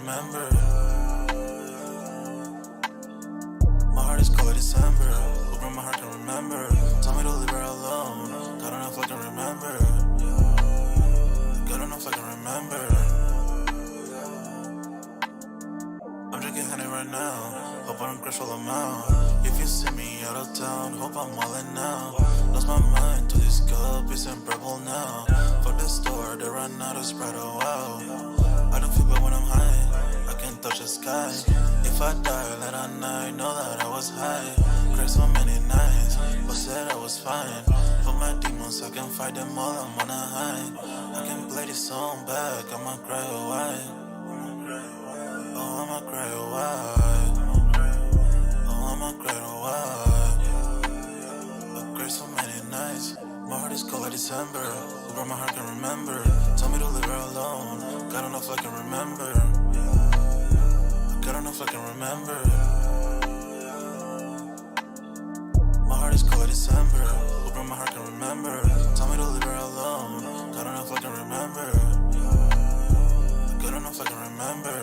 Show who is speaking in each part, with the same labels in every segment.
Speaker 1: remember. My heart is cold like December. Open my heart can remember. Tell me to leave her alone. God, I don't know if I can remember. God, I don't know if I can remember. I'm drinking honey right now. Hope I don't crash all I'm out. If you see me out of town, hope I'm all in now. Lost my mind to this cup, it's unbearable now. Fuck the store, they run out of Sprite, oh wow. I don't feel bad when I'm high, I can't touch the sky. If I die late at night, know that I was high. Cried so many nights, but said I was fine. For my demons, I can fight them all, I'm on a high. I can play this song back, I'ma cry a while. Oh, I'ma cry a while. Oh, I'ma cry a while. I cried so many nights. My heart is cold like December. Who brought my heart can remember. Tell me to leave her alone. God, I don't know if I can remember. God, I don't know if I can remember. My heart is cold like December. Who brought my heart can remember. Tell me to leave her alone. God, I don't know if I can remember. God, I don't know if I can remember.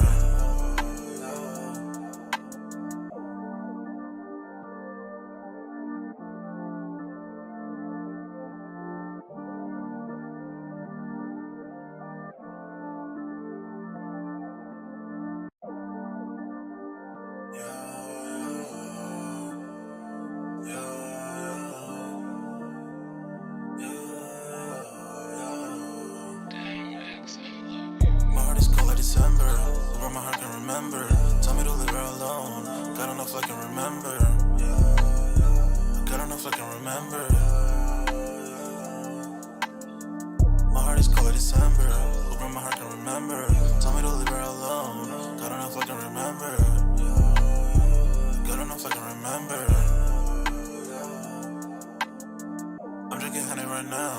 Speaker 1: December, where my heart can remember. Tell me to leave her alone. God, I don't know if I can remember. God, I don't know if I can remember. My heart is cold like December, where my heart can remember. Tell me to leave her alone. God, I don't know if I can remember. God, I don't know if I can remember. I'm drinking honey right now.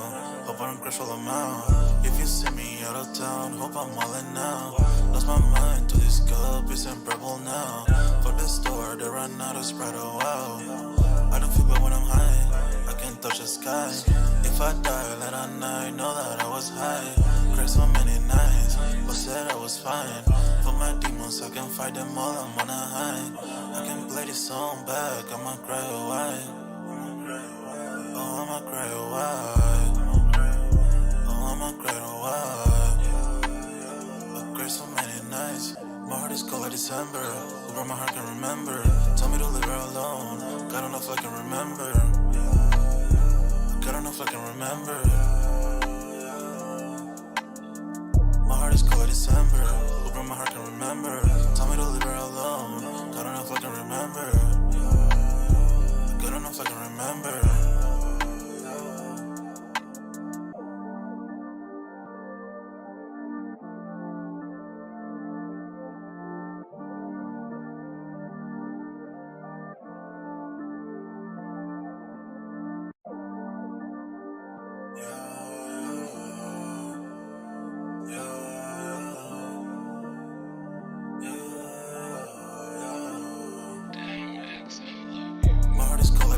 Speaker 1: Hope I don't crash all I'm out. If you see me out of town, hope I'm all in now. Lost my mind to this cup, it's unbearable now. Fuck the store, they run out of Sprite, oh wow. I don't feel bad when I'm high, I can't touch the sky. If I die late at night, know that I was high. Cried so many nights, but said I was fine. For my demons, I can fight them all, I'm on a high. I can play this song back, I'ma cry a while. Oh, I'ma cry a while. Oh, I'ma cry a while. I cried so many nights. My heart is cold like December. Who brought my heart can remember. Tell me to leave her alone. God, I don't know if I can remember. God, I don't know if I can remember. My heart is cold like December. Who brought my heart can remember. Tell me to leave her alone. God, I don't know if I can remember. God, I don't know if I can remember.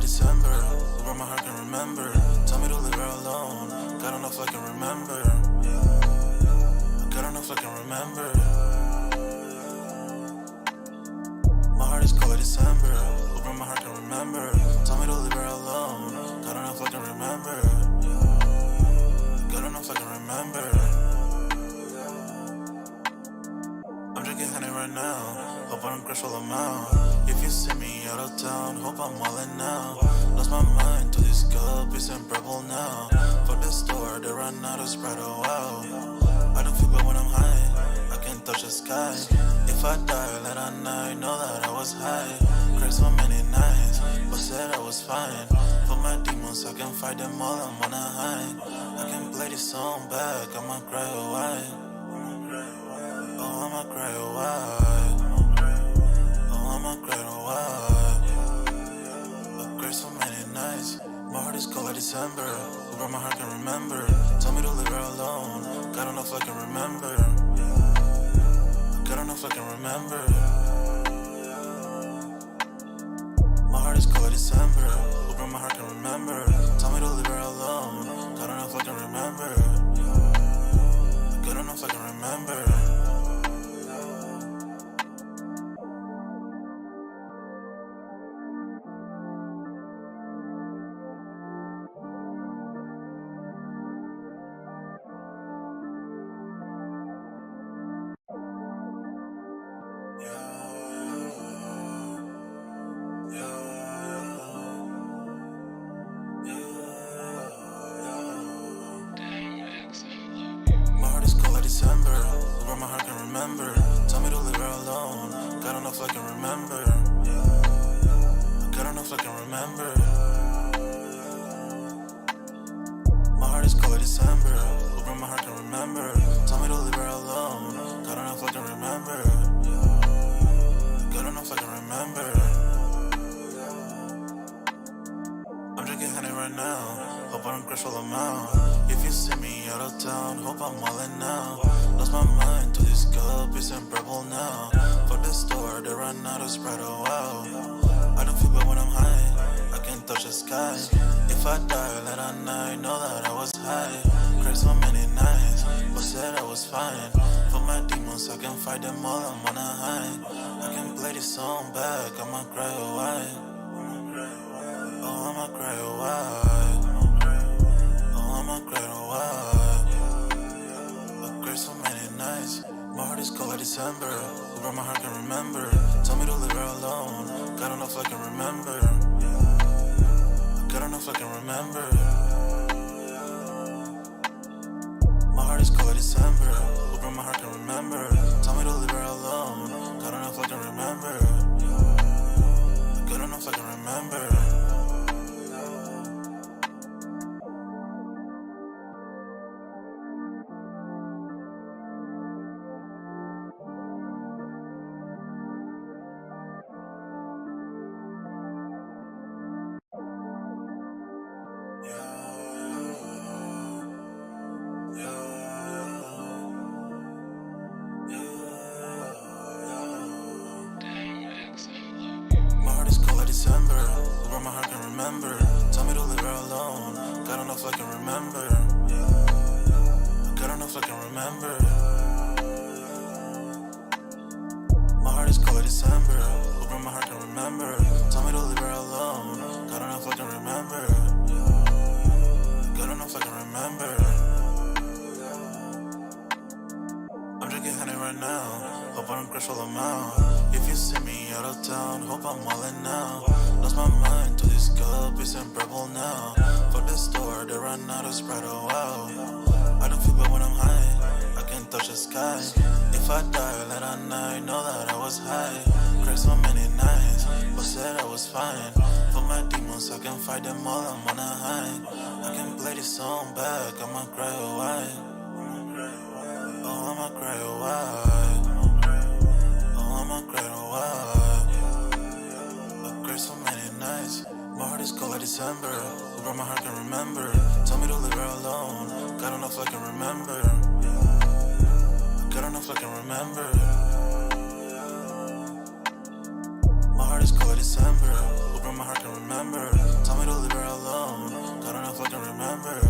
Speaker 1: December, where my heart can remember. Tell me to leave her alone. God, I don't know if I can remember. God, I don't know if I can remember. My heart is cold like December, where my heart can remember. Tell me to leave her alone. God, I don't know if I can remember. God, I don't know if I can remember. I'm drinking honey right now. Hope I don't crash all I'm out. If you see me out of town, hope I'm all in now. Lost my mind to this cup, it's unbearable now. Fuck the store, they run out of Sprite, oh wow. I don't feel bad when I'm high, I can't touch the sky. If I die late at night, know that I was high. Cried so many nights, but said I was fine. For my demons, I can fight them all, I'm on a high. I can play this song back, I'ma cry a while. Oh, I'ma cry a while. Oh, I'ma cry a while. I cried so many nights. My heart is cold like December. Who brought my heart can remember. Tell me to leave her alone. God, I don't know if I can remember. God, I don't know if I can remember. My heart is cold like December. Who brought my heart can remember. Tell me to leave her alone. God, I don't know if I can remember. God, I don't know if My heart is cold like December, where my heart can remember. Tell me to leave her alone, God don't know if I can remember. God don't know if I can remember. My heart is cold like December, where my heart can remember. Tell me to leave her alone, God don't know if I can remember. God don't know if I can remember. I'm drinking honey right now, hope I don't crash all amount. If you see me out of town, hope I'm wildin' now. Lost my mind to this cup, it's unbearable now. For the store, they run out of Sprite, oh wow. I don't feel bad when I'm high, I can't touch the sky. If I die late at night, know that I was high. Cried so many nights, but said I was fine. For my demons, I can fight them all, I'm on a high. I can play this song back, I'ma cry a while. Oh, I'ma cry a while. Oh, I'ma cry a while. I cried so many nights. My heart is cold like December, where my heart can remember. Tell me to leave her alone, God don't know if I can remember. God don't know if I can remember. My heart is cold like December, where my heart can remember. Tell me to leave her alone, God don't know if I can remember. God don't know if I can remember. My heart is cold like December, where my heart can remember. Tell me to leave her alone, God don't know if I can remember. God don't know if I can remember. My heart is cold like December, where my heart can remember. Tell me to leave her alone, God don't know if I can remember. God don't know if I can remember. I'm drinking honey right now, hope I don't crash all amount. If you see me out of town, hope I'm wildin' now. Lost my mind to this cup, it's unbearable now. For the store, they run out of Sprite, oh wow. I don't feel bad when I'm high, I can't touch the sky. If I die late at night, know that I was high. Cried so many nights, but said I was fine. For my demons, I can fight them all, I'm on a high. I can play this song back, I'ma cry a while. Oh, I'ma cry a while. Oh, I'ma cry a while. I cried so many nights. My heart is cold like December, where my heart can remember. Tell me to leave her alone, God don't know if I can remember. God don't know if I can remember. My heart is cold like December, where my heart can remember. Tell me to leave her alone, God don't know if I can remember.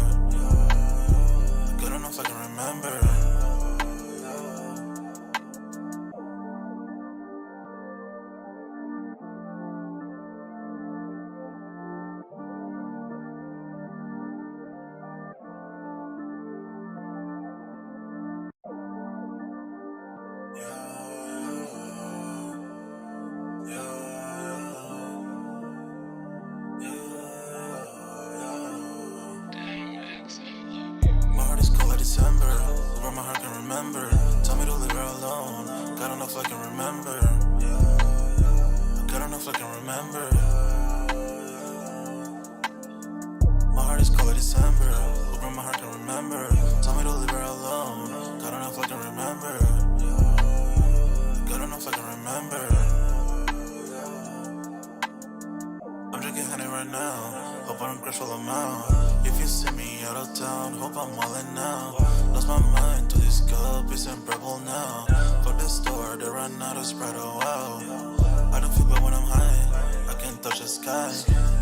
Speaker 1: God don't know if I can remember. My heart is cold like December, where my heart can remember. Tell me to leave her alone, God don't know if I can remember. God don't know if I can remember. My heart is cold like December, where my heart can remember. Tell me to leave her alone, God don't know if I can remember. God don't know if I can remember. I'm drinking honey right now, hope I don't crash all amount. If you see me out of town, hope I'm wildin' now. Lost my mind to this cup, it's unbearable now. For the store, they run out of Sprite, oh wow. I don't feel bad when I'm high, I can't touch the sky.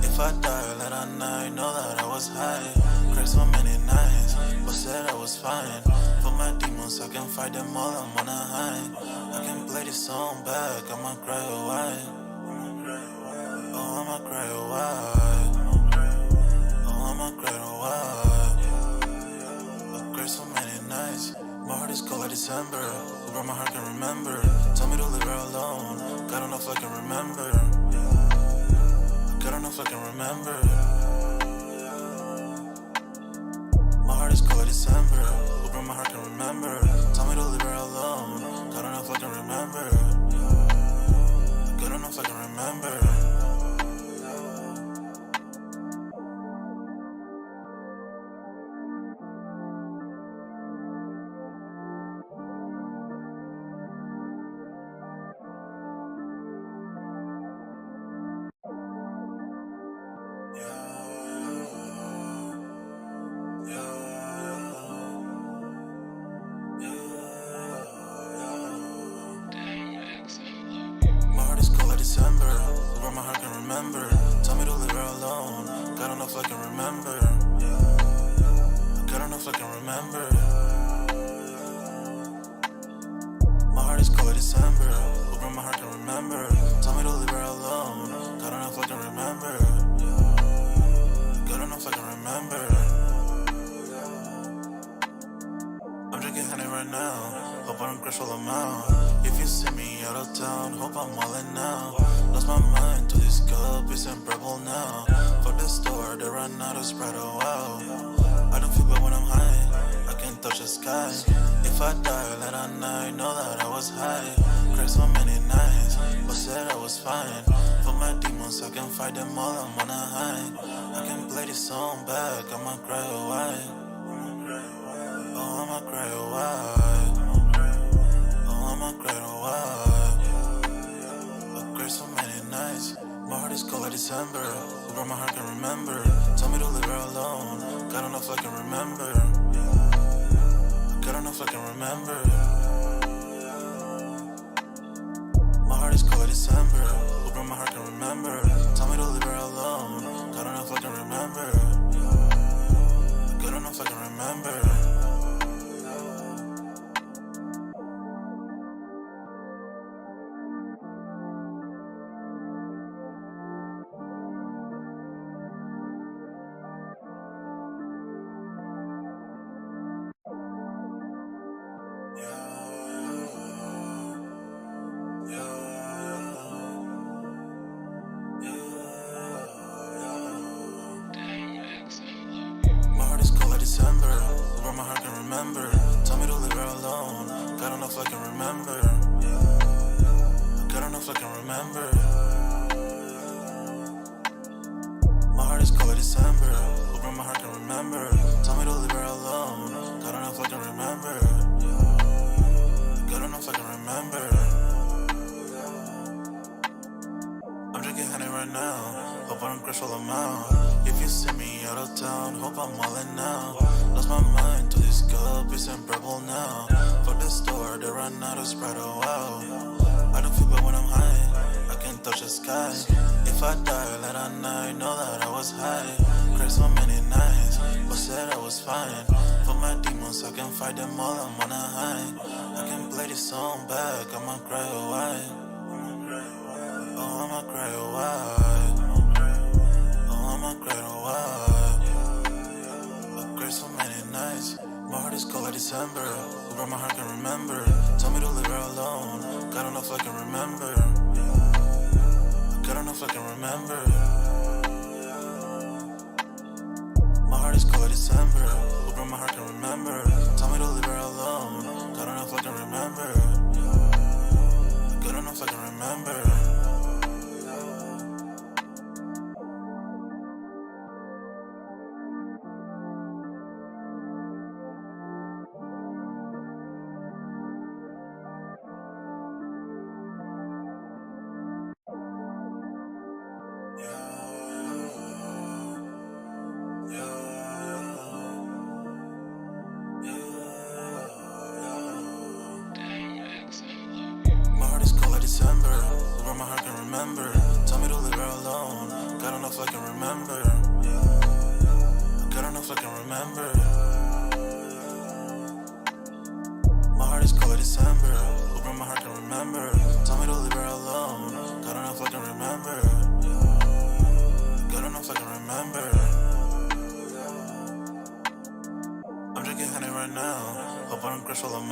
Speaker 1: If I die late at night, know that I was high. Cried so many nights, but said I was fine. For my demons, I can fight them all, I'm on a high. I can play this song back, I'ma cry a while. Oh, I'ma cry a while. Oh, I'ma cry a while. I cried so many nights. My heart is cold like December. Who broke my heart can remember. Tell me to leave her alone. God don't know if I can remember. God don't know if I can remember. My heart is cold like December. Who broke my heart can remember. Tell me to leave her alone. God don't know if I can remember. God don't know if I can remember. My heart is cold like December. Where my heart can remember. Tell me to leave her alone. God don't know if I can remember. God don't know if I can remember. My heart is cold like December. Where my heart can remember. Tell me to leave her alone. God don't know if I can remember. God don't know if I can remember. I'm drinking honey right now. Hope I don't crash while I'm out. If you see me out of town, hope I'm wildin' now. Lost my mind to this cup, it's unbearable now. Fuck the store, they run out of Sprite, oh wow. I don't feel bad when I'm high, I can't touch the sky. If I die late at night, know that I was high. Cried so many nights, but said I was fine. For my demons, I can fight them all, I'm on a high. I can play this song back, I'ma cry a while. Oh, I'ma cry a while. Oh, I'ma cry a while. I cried so many nights. My heart is cold like December. Where my heart can remember. Tell me to leave her alone. God don't know if I can remember. God don't know if I can remember. My heart is cold like December. Where my heart can remember. Tell me to leave her alone. God don't know if I can remember. God don't know if I can remember. My heart is cold like December. Where my heart can remember. Tell me to leave her alone. God don't know if I can remember. God don't know if I can remember. My heart is cold like December. Where my heart can remember. Tell me to leave her alone. God don't know if I can remember. God don't know if I can remember. I'm drinking honey right now. Hope I don't crash while I'm out. If you see me out of town, hope I'm wildin' now. Lost my mind to this cup, it's unbearable now. Fuck the store, they run out of Sprite, oh wow. I don't feel bad when I'm high, I can't touch the sky. If I die late at night, know that I was high. Cried so many nights, but said I was fine. For my demons, I can fight them all, I'm on a high. I can play this song back, I'ma cry a while. Oh, I'ma cry a while. Oh, I'ma cry a while. I cried so many nights. My heart is cold like December. Where my heart can remember. Tell me to leave her alone. God don't know if I can remember. God don't know if I can remember. My heart is cold like December. Where my heart can remember. Tell me to leave her alone. God don't know if I can remember. God don't know if I can remember. My heart is cold like December. Where my heart can remember. Tell me to leave her alone. God don't know if I can remember. God don't know if I can remember. My heart is cold like December. Where my heart can remember. Tell me to leave her alone. God don't know if I can remember. God don't know if I can remember. I'm drinking honey right now. Hope I don't crash while I'm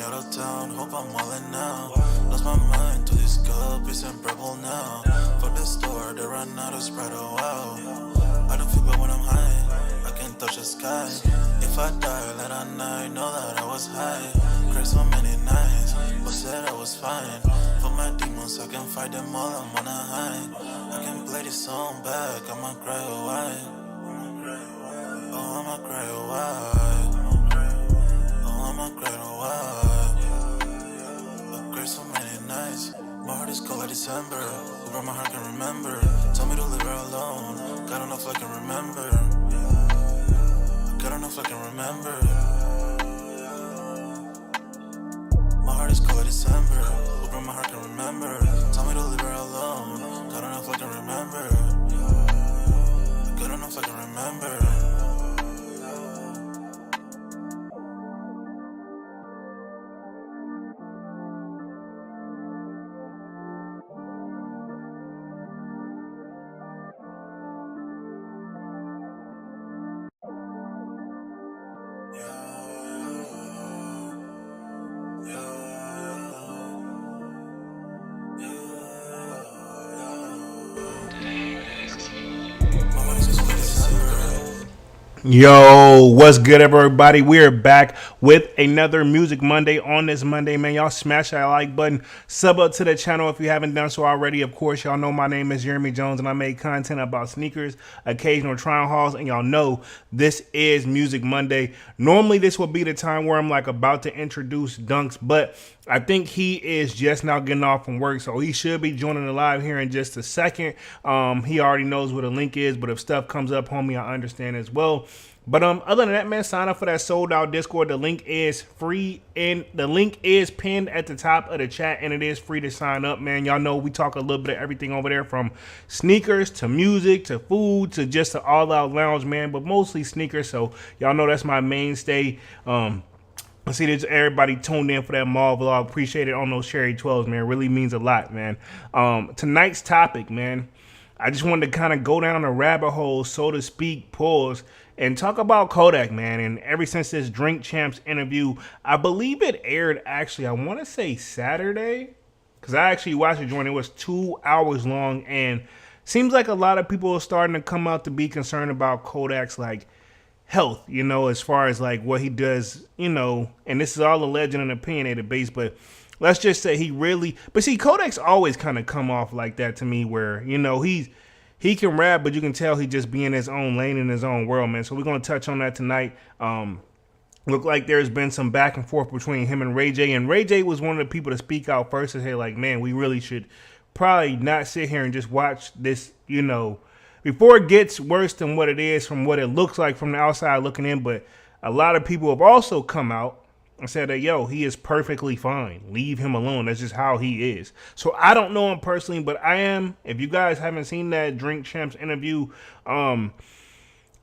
Speaker 1: out of town, hope I'm wildin' now. Lost my mind to this cup, it's unbearable now. For the store, they run out of Sprite, oh wow. I don't feel bad when I'm high, I can touch the sky. If I die late at night, know that I was high. Cried so many nights, but said I was fine. For my demons, I can fight them all, I'm on a high. I can play this song back, I'ma cry a while. Oh, I'ma cry a while. Oh, I'ma cry a while. I cried so many nights. My heart is cold like December. Over my heart can remember. Tell me to leave her alone. God don't know if I can remember. God don't know if I can remember. My heart is cold like December. Over my heart can remember. Tell me to leave her alone. God don't know if I can remember. God don't know if I can remember.
Speaker 2: Yo, what's good, everybody? We're back with another Music Monday on this Monday, man. Y'all smash that like button, sub up to the channel if you haven't done so already. Of course, y'all know my name is Jeremy Jones, and I make content about sneakers, occasional try-on hauls, and y'all know this is Music Monday. Normally, this would be the time where I'm like about to introduce Dunks, but I think he is just now getting off from work, so he should be joining the live here in just a second. He already knows where the link is, but if stuff comes up, homie, I understand as well. But other than that, man, sign up for that sold out Discord. The link is free, and the link is pinned at the top of the chat, and it is free to sign up, man. Y'all know we talk a little bit of everything over there, from sneakers to music to food to just the all out lounge, man, but mostly sneakers. So y'all know that's my mainstay. I see that everybody tuned in for that mall vlog. Appreciate it on those Cherry 12s, man. It really means a lot, man. Tonight's topic, man, I just wanted to kind of go down a rabbit hole, so to speak, pause, and talk about Kodak, man. And ever since this Drink Champs interview, I believe it aired, actually, I want to say Saturday, because I actually watched it joint. It was 2 hours long, and seems like a lot of people are starting to come out to be concerned about Kodak's, like, health, you know, as far as like what he does, you know, and this is all a legend and opinionated base, but let's just say he really, but see, Kodak's always kind of come off like that to me, where, you know, he can rap, but you can tell he just be in his own lane, in his own world, man. So we're going to touch on that tonight. Look like there's been some back and forth between him and Ray J, and Ray J was one of the people to speak out first and say, like, man, we really should probably not sit here and just watch this, you know, before it gets worse than what it is from what it looks like from the outside looking in. But a lot of people have also come out and said that, yo, he is perfectly fine. Leave him alone. That's just how he is. So I don't know him personally, but I am. If you guys haven't seen that Drink Champs interview, I'm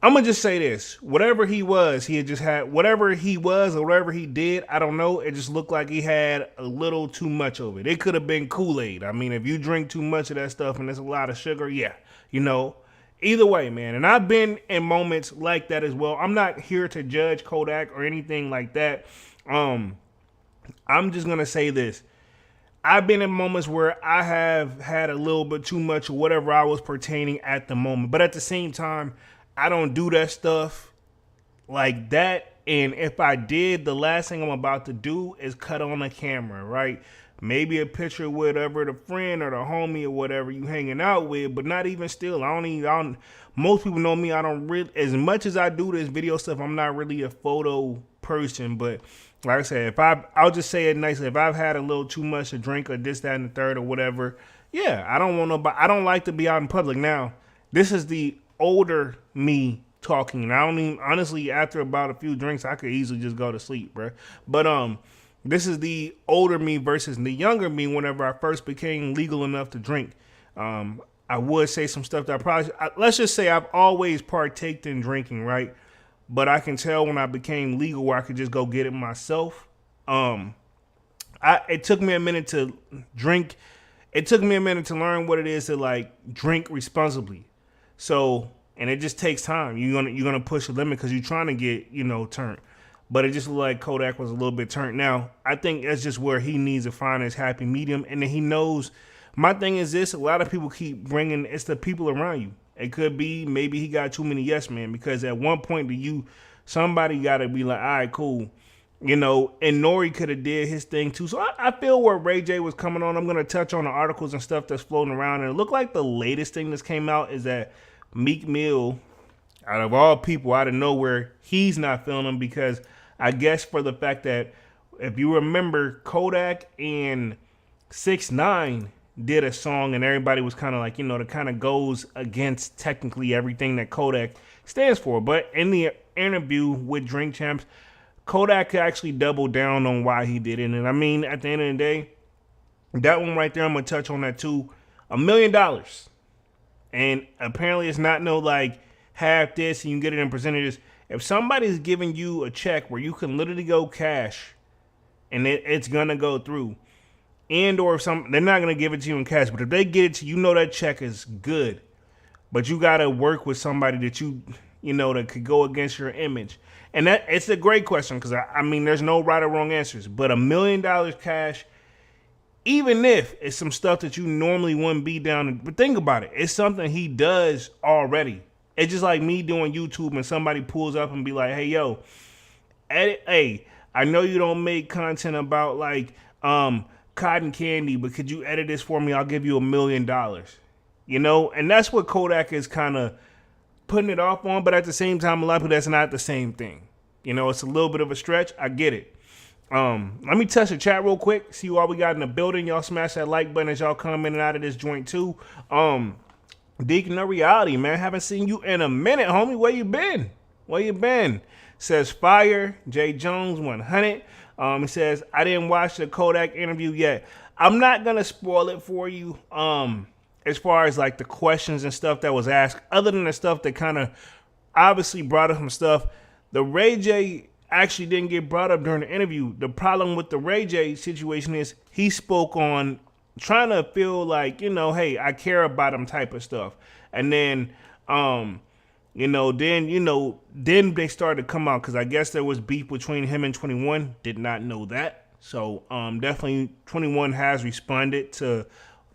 Speaker 2: going to just say this. Whatever he was, he had just had, whatever he was or whatever he did, I don't know. It just looked like he had a little too much of it. It could have been Kool-Aid. I mean, if you drink too much of that stuff and there's a lot of sugar, yeah, you know. Either way, man, and I've been in moments like that as well. I'm not here to judge Kodak or anything like that. I'm just going to say this. I've been in moments where I have had a little bit too much of whatever I was pertaining at the moment. But at the same time, I don't do that stuff like that. And if I did, the last thing I'm about to do is cut on a camera, right? Maybe a picture with whatever the friend or the homie or whatever you hanging out with, but not even still. Most people know me. I don't really, as much as I do this video stuff, I'm not really a photo person. But like I said, I'll just say it nicely. If I've had a little too much to drink or this, that, and the third or whatever, yeah, I don't like to be out in public. Now, this is the older me talking. And I don't even, honestly, after about a few drinks, I could easily just go to sleep, bro. But, this is the older me versus the younger me whenever I first became legal enough to drink. I would say some stuff that let's just say I've always partaked in drinking, right? But I can tell when I became legal where I could just go get it myself. It took me a minute to drink. It took me a minute to learn what it is to like drink responsibly. So, and it just takes time. You're gonna push the limit because you're trying to get, you know, turned. but it just looked like Kodak was a little bit turned. Now, I think that's just where he needs to find his happy medium, and then he knows. My thing is this: a lot of people keep bringing it's the people around you. It could be maybe he got too many yes men because at one point somebody got to be like, all right, cool. And Nori could have did his thing too. So I feel where Ray J was coming on. I'm going to touch on the articles and stuff that's floating around. And it looked like the latest thing that's came out is that Meek Mill, out of all people, out of nowhere, he's not feeling him because I guess for the fact that if you remember, Kodak and 6ix9ine did a song and everybody was kind of like, that kind of goes against technically everything that Kodak stands for. But in the interview with Drink Champs, Kodak actually doubled down on why he did it. And I mean, at the end of the day, that one right there, I'm going to touch on that too. $1 million. And apparently it's not no like half this and you can get it in percentages. If somebody's giving you a check where you can literally go cash and it's going to go through, and or if they're not going to give it to you in cash, but if they get it to you, that check is good. But you got to work with somebody that that could go against your image. And that it's a great question because, I mean, there's no right or wrong answers. But $1 million cash, even if it's some stuff that you normally wouldn't be down. But think about it. It's something he does already. It's just like me doing YouTube and somebody pulls up and be like, hey, yo, edit. Hey, I know you don't make content about like cotton candy, but could you edit this for me? I'll give you $1 million. And that's what Kodak is kind of putting it off on, but at the same time, a lot of people, that's not the same thing. It's a little bit of a stretch. I get it. Let me touch the chat real quick, see what we got in the building. Y'all smash that like button as y'all come in and out of this joint too. Deacon of Reality, man, haven't seen you in a minute, homie. Where you been? Says Fire, J Jones 100. He says, I didn't watch the Kodak interview yet. I'm not going to spoil it for you. As far as like the questions and stuff that was asked, other than the stuff that kind of obviously brought up some stuff, the Ray J actually didn't get brought up during the interview. The problem with the Ray J situation is he spoke on trying to feel like, hey, I care about him type of stuff. And then, then they started to come out because I guess there was beef between him and 21. Did not know that. So definitely 21 has responded to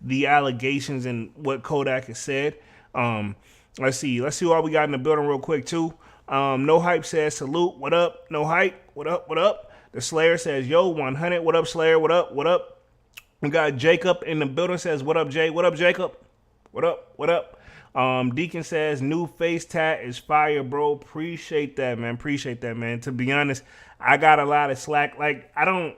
Speaker 2: the allegations and what Kodak has said. Let's see what we got in the building real quick too. No Hype says salute. What up? No Hype. What up? The Slayer says yo 100. What up, Slayer? What up? We got Jacob in the building says what up, Jay? What up, Jacob? What up? Deacon says new face tat is fire, bro. Appreciate that, man. To be honest, I got a lot of slack. Like I don't.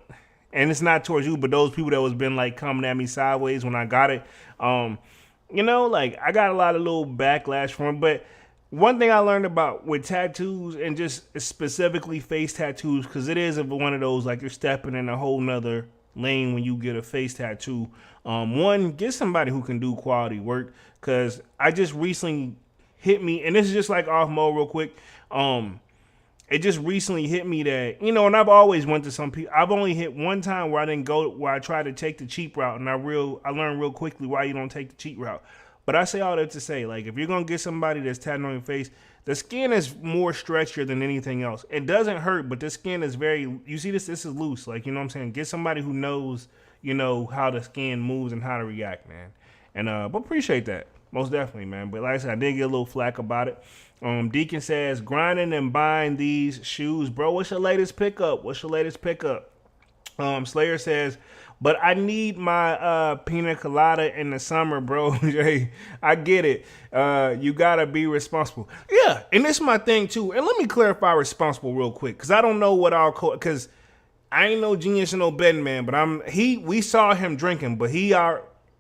Speaker 2: And it's not towards you, but those people that was been like coming at me sideways when I got it. Like I got a lot of little backlash from it. But one thing I learned about with tattoos and just specifically face tattoos, because it is one of those like you're stepping in a whole nother lane when you get a face tattoo. One, get somebody who can do quality work, because I just recently hit me, and this is just like off mode real quick. It just recently hit me that, and I've always went to some people. I've only hit one time where I tried to take the cheap route, and I learned real quickly why you don't take the cheap route. But I say all that to say, like, if you're going to get somebody that's tatted on your face, the skin is more stretchier than anything else. It doesn't hurt, but the skin is you see this is loose. Like, you know what I'm saying? Get somebody who knows, how the skin moves and how to react, man. And, but appreciate that. Most definitely, man. But like I said, I did get a little flack about it. Deacon says, grinding and buying these shoes. Bro, what's your latest pickup? Slayer says, but I need my pina colada in the summer, bro. Jay, I get it. You got to be responsible. Yeah, and this is my thing, too. And let me clarify responsible real quick, because I don't know what I'll call it, because I ain't no genius and no betting man, but we saw him drinking, but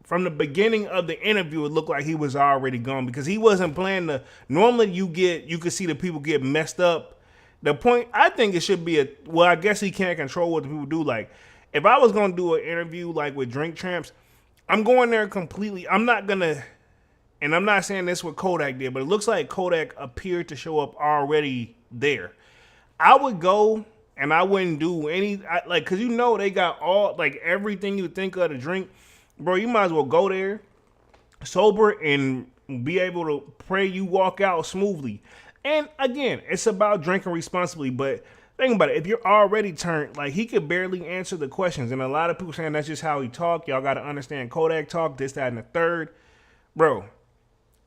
Speaker 2: from the beginning of the interview, it looked like he was already gone because he wasn't playing normally you could see the people get messed up. The point, I think it should be I guess he can't control what the people do. Like, if I was going to do an interview like with Drink Champs, I'm going there completely. I'm not going to, and I'm not saying this what Kodak did, but it looks like Kodak appeared to show up already there. I would go and I wouldn't do because they got all, like, everything you think of to drink. Bro, you might as well go there sober and be able to pray you walk out smoothly. And again, it's about drinking responsibly, but think about it. If you're already turned, like he could barely answer the questions, and a lot of people saying that's just how he talk. Y'all got to understand Kodak talk, this, that, and the third, bro.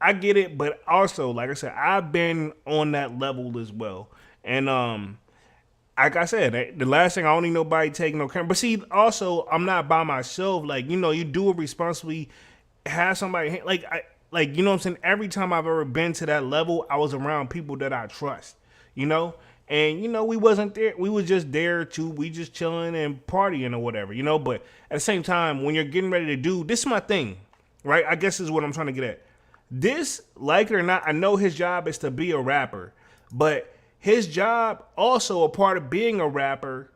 Speaker 2: I get it, but also, like I said, I've been on that level as well, and like I said, the last thing I don't need nobody taking no camera. But see, also I'm not by myself. Like you do it responsibly. Have somebody like you know what I'm saying. Every time I've ever been to that level, I was around people that I trust. You know, and we wasn't there. We was just there to we just chilling and partying or whatever. But at the same time, when you're getting ready to do this, is my thing, right? I guess this is what I'm trying to get at. This, like it or not, I know his job is to be a rapper, but his job, also a part of being a rapper,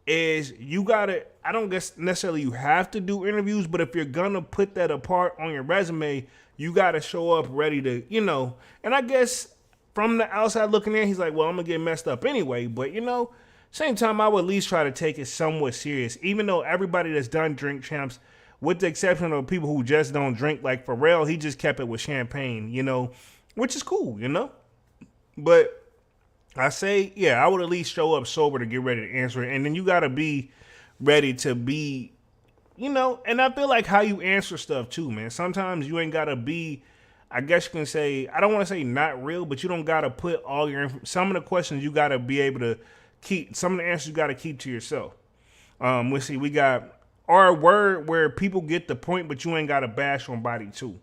Speaker 2: is you gotta, I don't guess necessarily you have to do interviews, but if you're gonna put that apart on your resume, you gotta show up ready to, and I guess from the outside looking in, he's like, well, I'm gonna get messed up anyway, but same time, I would at least try to take it somewhat serious, even though everybody that's done Drink Champs, with the exception of people who just don't drink, like Pharrell, he just kept it with champagne, which is cool, but I say, yeah, I would at least show up sober to get ready to answer it. And then you got to be ready to be, and I feel like how you answer stuff too, man. Sometimes you ain't got to be, I guess you can say, I don't want to say not real, but you don't got to put all your, some of the questions you got to be able to keep, some of the answers you got to keep to yourself. Let's see, we got our word where people get the point, but you ain't got to bash on body too.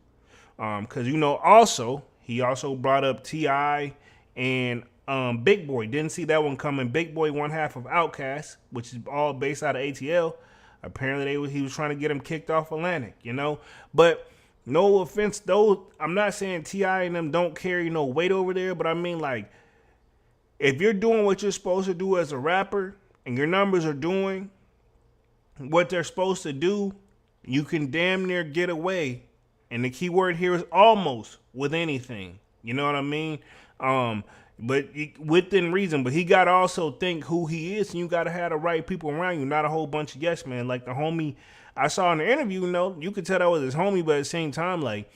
Speaker 2: Because, also, he also brought up T.I. and Big Boy. Didn't see that one coming. Big Boy, one half of Outkast, which is all based out of ATL. Apparently, he was trying to get him kicked off Atlantic, But no offense, though, I'm not saying T.I. and them don't carry no weight over there, but I mean, like, if you're doing what you're supposed to do as a rapper and your numbers are doing what they're supposed to do, you can damn near get away. And the key word here is almost with anything. You know what I mean? But within reason. But he got to also think who he is, and you got to have the right people around you, not a whole bunch of yes men. Like the homie I saw in the interview, you could tell that was his homie, but at the same time, like,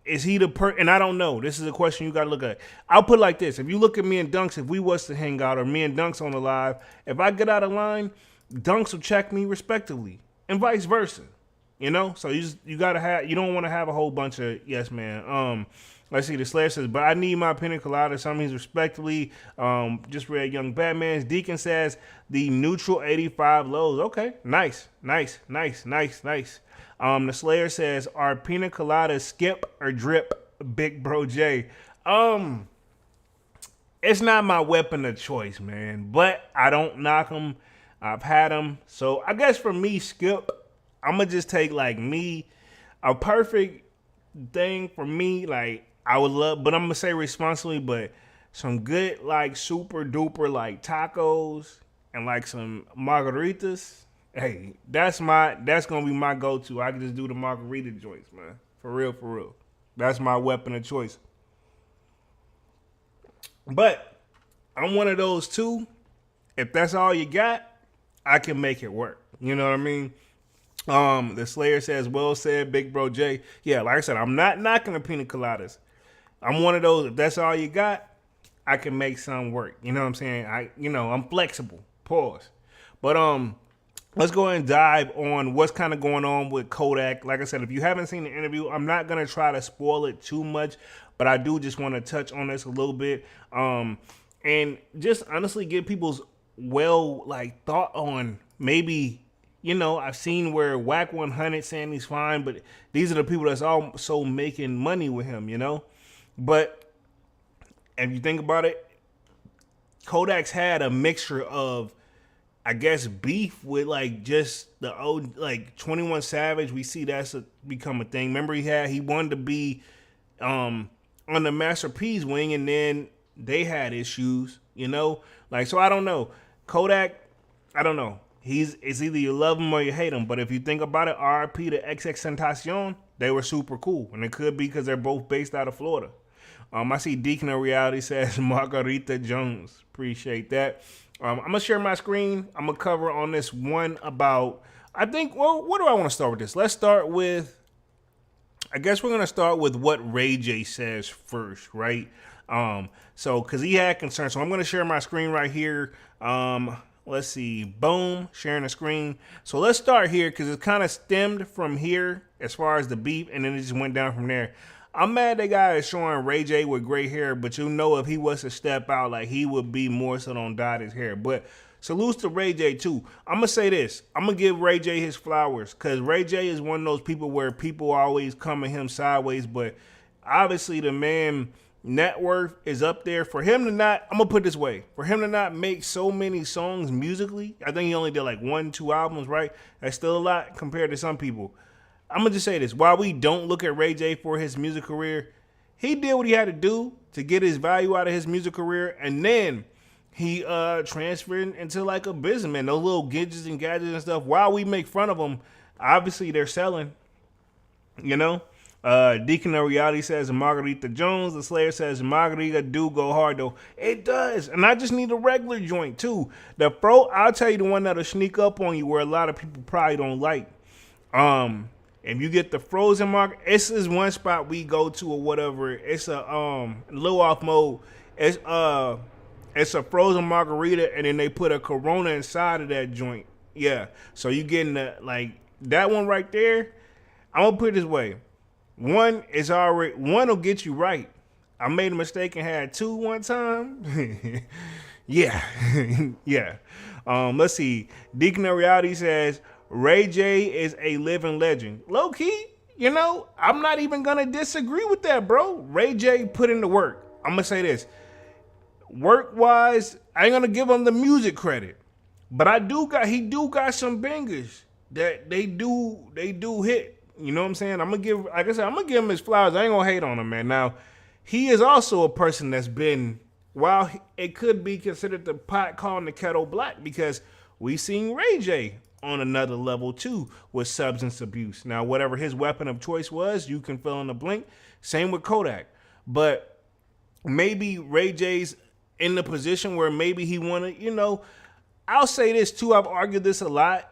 Speaker 2: is he the and I don't know. This is a question you got to look at. I'll put it like this. If you look at me and Dunks, if we was to hang out, or me and Dunks on the live, if I get out of line, Dunks will check me respectively, and vice versa. So you gotta have, you don't want to have a whole bunch of yes man. Let's see, the Slayer says, but I need my pina colada. Some means respectively. Just read Young Batman's. Deacon says the neutral 85 lows. Okay, nice. The Slayer says, are pina coladas skip or drip, Big Bro J? It's not my weapon of choice, man, but I don't knock them. I've had them. So I guess for me, skip, I'm going to just take like me, a perfect thing for me. Like I would love, but I'm going to say responsibly, but some good, like super duper, like tacos and like some margaritas. Hey, that's going to be my go-to. I can just do the margarita joints, man. For real. That's my weapon of choice. But I'm one of those too. If that's all you got, I can make it work. You know what I mean? The Slayer says, well said, Big Bro J. Yeah, like I said, I'm not knocking the pina coladas. I'm one of those, if that's all you got, I can make some work. You know what I'm saying? I'm flexible. Pause. But let's go ahead and dive on what's kind of going on with Kodak. Like I said, if you haven't seen the interview, I'm not going to try to spoil it too much, but I do just want to touch on this a little bit. And just honestly give people's thought on maybe, I've seen where Whack 100 saying he's fine, but these are the people that's also making money with him, But if you think about it, Kodak's had a mixture of, I guess, beef with like just the old, like 21 Savage. We see that's become a thing. Remember he wanted to be on the Master P's wing, and then they had issues, so I don't know. Kodak, I don't know. It's either you love him or you hate him. But if you think about it, RIP to XXXTentacion, they were super cool. And it could be because they're both based out of Florida. I see Deacon of Reality says Margarita Jones. Appreciate that. I'm going to share my screen. I'm going to cover on this one about, what do I want to start with this? Let's start with, I guess we're going to start with what Ray J says first, right? So because he had concerns, so I'm gonna share my screen right here. Let's see, boom, sharing the screen. So let's start here because it kind of stemmed from here as far as the beef, and then it just went down from there. I'm mad that guy is showing Ray J with gray hair, but you know if he was to step out, like he would be more so on dyed his hair. But salutes to Ray J too. I'm gonna say this. I'm gonna give Ray J his flowers because Ray J is one of those people where people always come at him sideways, but obviously the man net worth is up there. For him to not, I'm gonna put it this way, for him to not make so many songs musically, I think he only did like 1-2 albums, right? That's still a lot compared to some people. I'm gonna just say this: while we don't look at Ray J for his music career, he did what he had to do to get his value out of his music career, and then he transferred into like a businessman. Those little gadgets and gadgets and stuff. While we make fun of them, obviously they're selling. You know. Deacon of Reality says Margarita Jones. The Slayer says Margarita do go hard though. It does, and I just need a regular joint too. I'll tell you the one that'll sneak up on you where a lot of people probably don't like. If you get the frozen mark, this is one spot we go to or whatever. It's a low off mode. It's a frozen margarita, and then they put a Corona inside of that joint. Yeah, so you getting like that one right there. I'm gonna put it this way: one will get you right. I made a mistake and had two one time. Yeah, yeah. Let's see. Deacon of Reality says Ray J is a living legend. Low key, I'm not even gonna disagree with that, bro. Ray J put in the work. I'm gonna say this. Work wise, I ain't gonna give him the music credit, but he do got some bangers that they do hit. You know what I'm saying? I'm gonna give him his flowers. I ain't gonna hate on him, man. Now, he is also a person that's been, while it could be considered the pot calling the kettle black, because we seen Ray J on another level too with substance abuse. Now, whatever his weapon of choice was, you can fill in the blank. Same with Kodak. But maybe Ray J's in the position where maybe he wanted, I'll say this too. I've argued this a lot.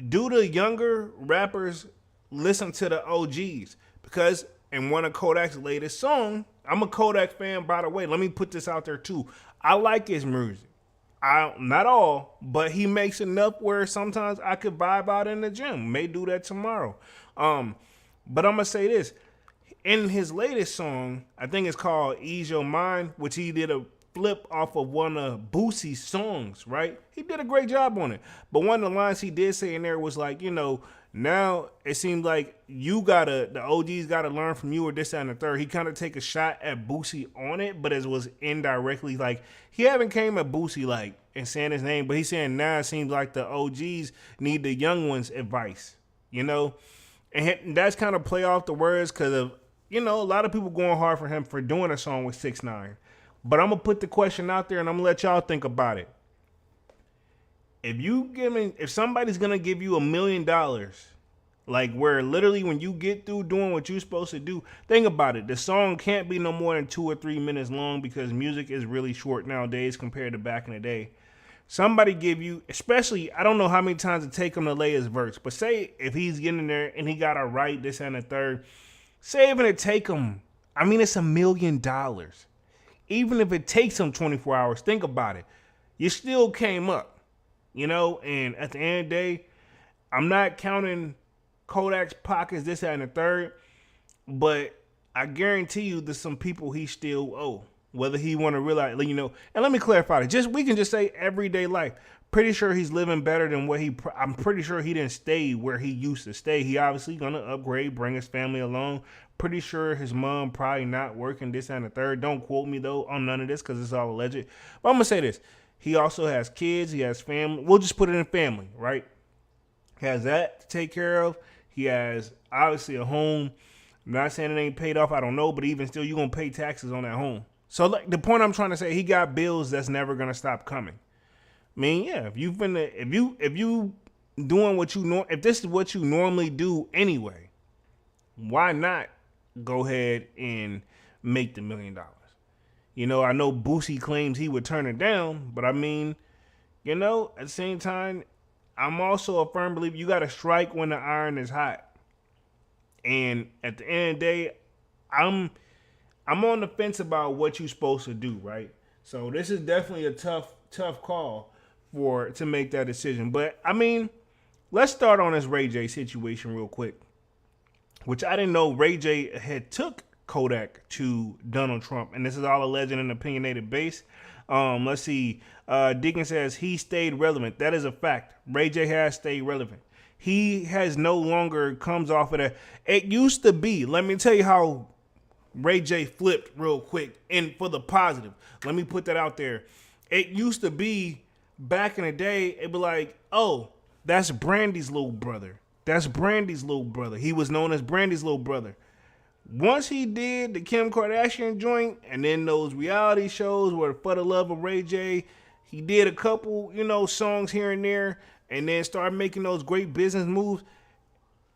Speaker 2: Do the younger rappers listen to the OGs? Because in one of Kodak's latest songs, I'm a Kodak fan, by the way. Let me put this out there too. I like his music. Not all, but he makes enough where sometimes I could vibe out in the gym. May do that tomorrow. But I'm gonna say this. In his latest song, I think it's called Ease Your Mind, which he did a flip off of one of Boosie's songs, right? He did a great job on it. But one of the lines he did say in there was like, now it seems like the OGs gotta learn from you or this, that, and the third. He kind of take a shot at Boosie on it, but it was indirectly like he haven't came at Boosie like and saying his name, but he's saying now it seems like the OGs need the young ones' advice, and that's kind of play off the words because of a lot of people going hard for him for doing a song with 6ix9ine. But I'm gonna put the question out there and I'm gonna let y'all think about it. If somebody's gonna give you $1 million, like where literally when you get through doing what you're supposed to do, think about it. The song can't be no more than 2 or 3 minutes long because music is really short nowadays compared to back in the day. Somebody give you, especially, I don't know how many times it take him to lay his verse, but say if he's getting there and he got to write this and the third, say even it take him, it's $1 million. Even if it takes him 24 hours, think about it. You still came up, and at the end of the day, I'm not counting Kodak's pockets, this, that, and the third, but I guarantee you there's some people he still owe. Whether he want to realize, and let me clarify it. We can just say everyday life. Pretty sure he's living better than I'm pretty sure he didn't stay where he used to stay. He obviously gonna upgrade, bring his family along. Pretty sure his mom probably not working, this and the third. Don't quote me though on none of this because it's all alleged. But I'm gonna say this. He also has kids. He has family. We'll just put it in family, right? He has that to take care of. He has obviously a home. I'm not saying it ain't paid off. I don't know, but even still, you're gonna pay taxes on that home. So like the point I'm trying to say, he got bills that's never gonna stop coming. Yeah, if you doing what if this is what you normally do anyway, why not go ahead and make the $1 million? I know Boosie claims he would turn it down, but at the same time, I'm also a firm believer you got to strike when the iron is hot. And at the end of the day, I'm on the fence about what you're supposed to do, right? So this is definitely a tough call for to make that decision. But I mean, let's start on this Ray J situation real quick, which I didn't know Ray J had took Kodak to Donald Trump, and this is all alleged and opinionated base. Let's see. Deacon says he stayed relevant. That is a fact. Ray J has stayed relevant. He has no longer comes off of that. It used to be. Let me tell you how Ray J flipped real quick, and for the positive. Let me put that out there. It used to be back in the day. It'd be like, oh, that's Brandy's little brother. That's Brandy's little brother. He was known as Brandy's little brother. Once he did the Kim Kardashian joint and then those reality shows where For the Love of Ray J, he did a couple, songs here and there and then started making those great business moves.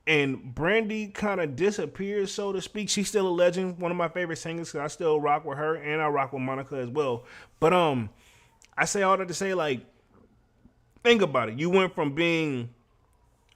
Speaker 2: And Brandy kind of disappeared, so to speak. She's still a legend, one of my favorite singers, because I still rock with her and I rock with Monica as well. But I say all that to say, like, think about it. You went from being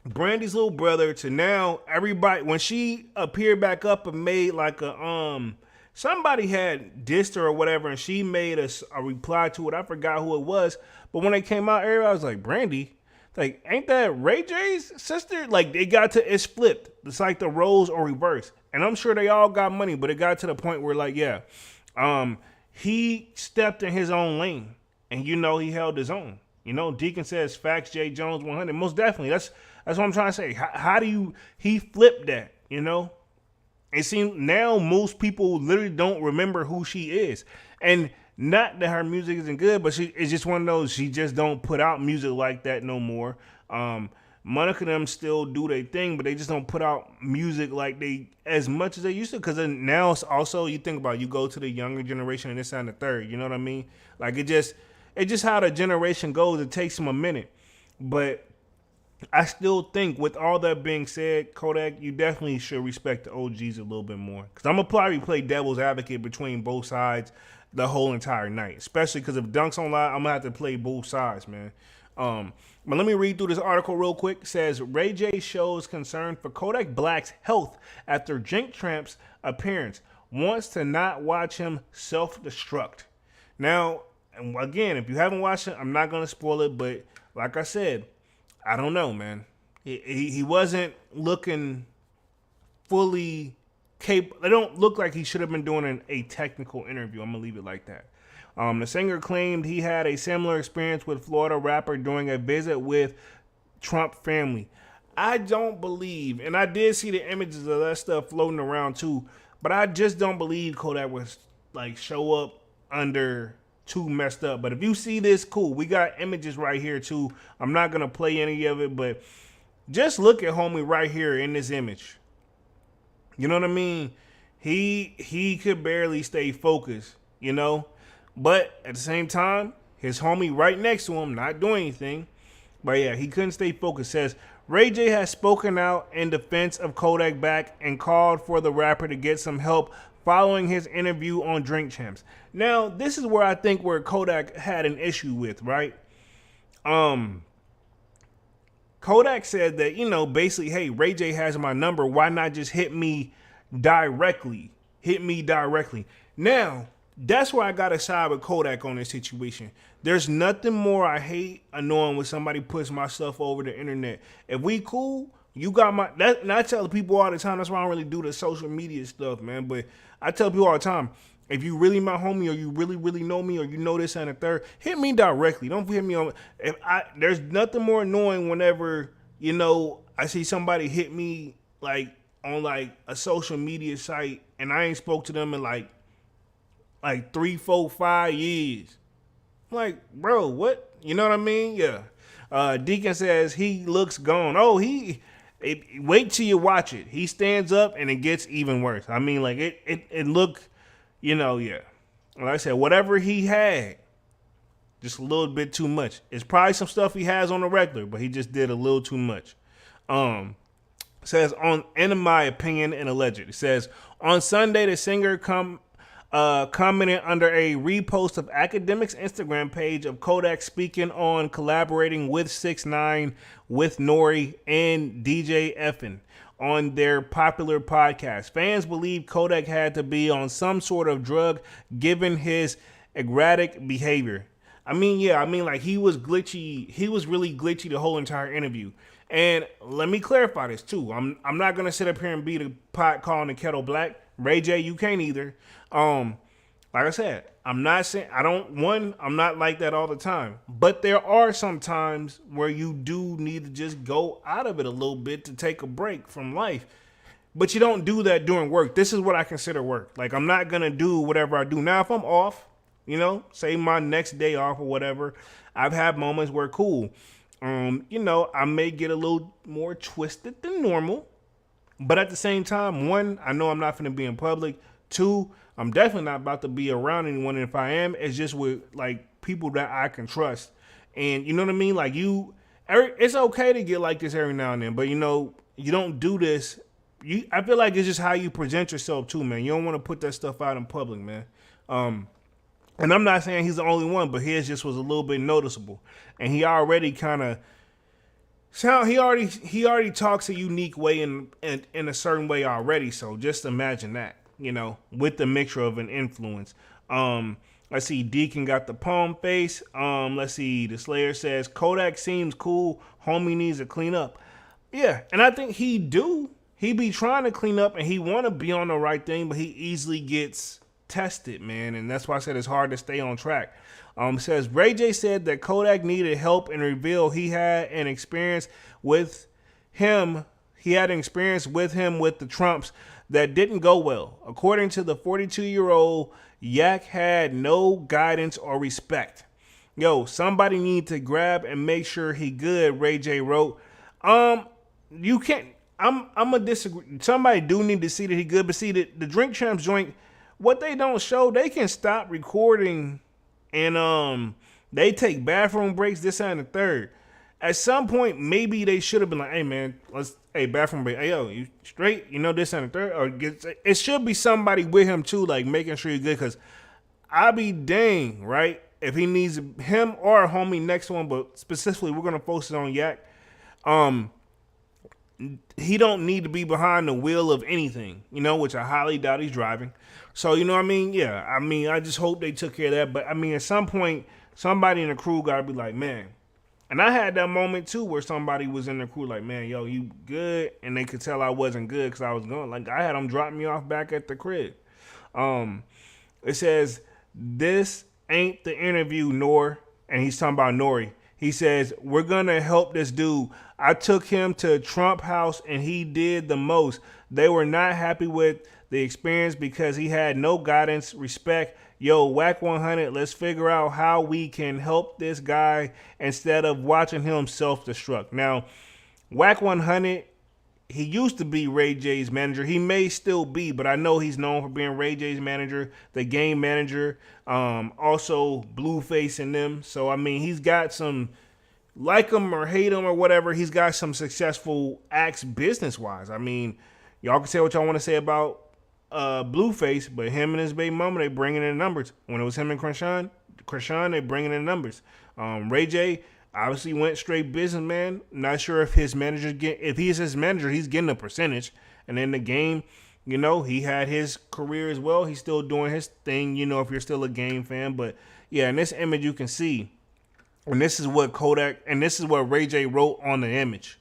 Speaker 2: Brandy's little brother to now everybody, when she appeared back up and made like a somebody had dissed her or whatever, and she made a reply to it. I forgot who it was, but when they came out, everybody was like, Brandy, like, ain't that Ray J's sister? Like, it got to, it's flipped. It's like the roles are reversed, and I'm sure they all got money, but it got to the point where, like, yeah, he stepped in his own lane, and he held his own. Deacon says facts. J Jones 100. Most definitely. That's what I'm trying to say. How do you? He flipped that. It seems now most people literally don't remember who she is, and not that her music isn't good, but it's just one of those. She just don't put out music like that no more. Monica and them still do their thing, but they just don't put out music like they as much as they used to. Because now it's also, you think about, you go to the younger generation and this and the third. You know what I mean? Like it's just how the generation goes. It takes them a minute. But I still think, with all that being said, Kodak, you definitely should respect the OGs a little bit more. Because I'm going to probably play devil's advocate between both sides the whole entire night. Especially because if Dunk's online, I'm going to have to play both sides, man. But let me read through this article real quick. It says, Ray J shows concern for Kodak Black's health after Drink Champ's appearance. Wants to not watch him self-destruct. Now, and again, if you haven't watched it, I'm not going to spoil it, but like I said, I don't know, man. He wasn't looking fully capable. It don't look like he should have been doing a technical interview. I'm going to leave it like that. The singer claimed he had a similar experience with Florida rapper during a visit with Trump family. I don't believe, and I did see the images of that stuff floating around too, but I just don't believe Kodak was like show up under too messed up. But if you see this, cool. We got images right here too. I'm not gonna play any of it, but just look at homie right here in this image. You know what I mean? He could barely stay focused, But at the same time, his homie right next to him, not doing anything. But yeah, he couldn't stay focused. Says Ray J has spoken out in defense of Kodak Black and called for the rapper to get some help following his interview on Drink Champs. Now, this is where I think where Kodak had an issue with, right? Kodak said that, basically, hey, Ray J has my number. Why not just hit me directly? Now, that's where I got to side with Kodak on this situation. There's nothing more I hate annoying when somebody puts my stuff over the internet. If we cool, you got my... And I tell people all the time, that's why I don't really do the social media stuff, man. But I tell people all the time, if you really my homie or you really, really know me or you know this and the third, hit me directly. Don't hit me on... There's nothing more annoying whenever, I see somebody hit me like on like a social media site and I ain't spoke to them in like 3, 4, 5 years. I'm like, bro, what? You know what I mean? Yeah. Deacon says he looks gone. Oh, wait till you watch it. He stands up and it gets even worse. I mean, like it looked, yeah. Like I said, whatever he had, just a little bit too much. It's probably some stuff he has on the regular, but he just did a little too much. Says in my opinion and alleged. It says on Sunday the singer commented under a repost of Academic's Instagram page of Kodak speaking on collaborating with 6ix9ine, with Nori, and DJ Effin on their popular podcast. Fans believe Kodak had to be on some sort of drug given his erratic behavior. Like he was glitchy. He was really glitchy the whole entire interview. And let me clarify this too. I'm not gonna sit up here and be the pot calling the kettle black. Ray J, you can't either. Like I said, I'm not saying I'm not like that all the time. But there are some times where you do need to just go out of it a little bit to take a break from life. But you don't do that during work. This is what I consider work. Like, I'm not gonna do whatever I do. Now, if I'm off, say my next day off or whatever, I've had moments where cool. I may get a little more twisted than normal. But at the same time, one, I know I'm not going to be in public. Two, I'm definitely not about to be around anyone. And if I am, it's just with like people that I can trust. And you know what I mean? Like it's okay to get like this every now and then, but you don't do this. I feel like it's just how you present yourself too, man. You don't want to put that stuff out in public, man. And I'm not saying he's the only one, but his just was a little bit noticeable. And he already kind of he already talks a unique way in a certain way already. So just imagine that, with the mixture of an influence. Let's see, Deacon got the palm face. Let's see, the Slayer says Kodak seems cool. Homie needs to clean up. Yeah, and I think he do. He be trying to clean up and he want to be on the right thing, but he easily gets tested, man, and that's why I said it's hard to stay on track. Says Ray J said that Kodak needed help and revealed he had an experience with him. He had an experience with him with the Trumps that didn't go well. According to the 42-year-old, Yak had no guidance or respect. Yo, somebody need to grab and make sure he good, Ray J wrote. You can't. I'm gonna disagree. Somebody do need to see that he good, but see the Drink Champs joint. What they don't show, they can stop recording and they take bathroom breaks, this and the third. At some point, maybe they should have been like, hey man, bathroom break. Hey yo, you straight? This and the third? Or it should be somebody with him too, like making sure you're good, because I be dang, right? If he needs him or a homie next one, but specifically we're gonna focus on Yak. He don't need to be behind the wheel of anything, which I highly doubt he's driving. So, you know what I mean? Yeah, I just hope they took care of that. But, at some point, somebody in the crew got to be like, man. And I had that moment, too, where somebody was in the crew like, man, yo, you good? And they could tell I wasn't good because I was going. Like, I had them drop me off back at the crib. It says, this ain't the interview, Nor. And he's talking about Nori. He says, we're going to help this dude. I took him to Trump House and he did the most. They were not happy with the experience because he had no guidance, respect. Yo, Whack 100, let's figure out how we can help this guy instead of watching him self-destruct. Now, Whack 100, he used to be Ray J's manager. He may still be, but I know he's known for being Ray J's manager, the game manager, also Blueface and them. So, he's got some, like him or hate him or whatever, he's got some successful acts business-wise. Y'all can say what y'all want to say about Blueface, but him and his baby mama, they bringing in numbers. When it was him and Krishan, they bringing in numbers. Ray J obviously went straight businessman. Not sure if his manager if he's his manager, he's getting a percentage. And in the game, he had his career as well. He's still doing his thing, if you're still a game fan. But yeah, in this image you can see, and this is what Kodak, and this is what Ray J wrote on the image.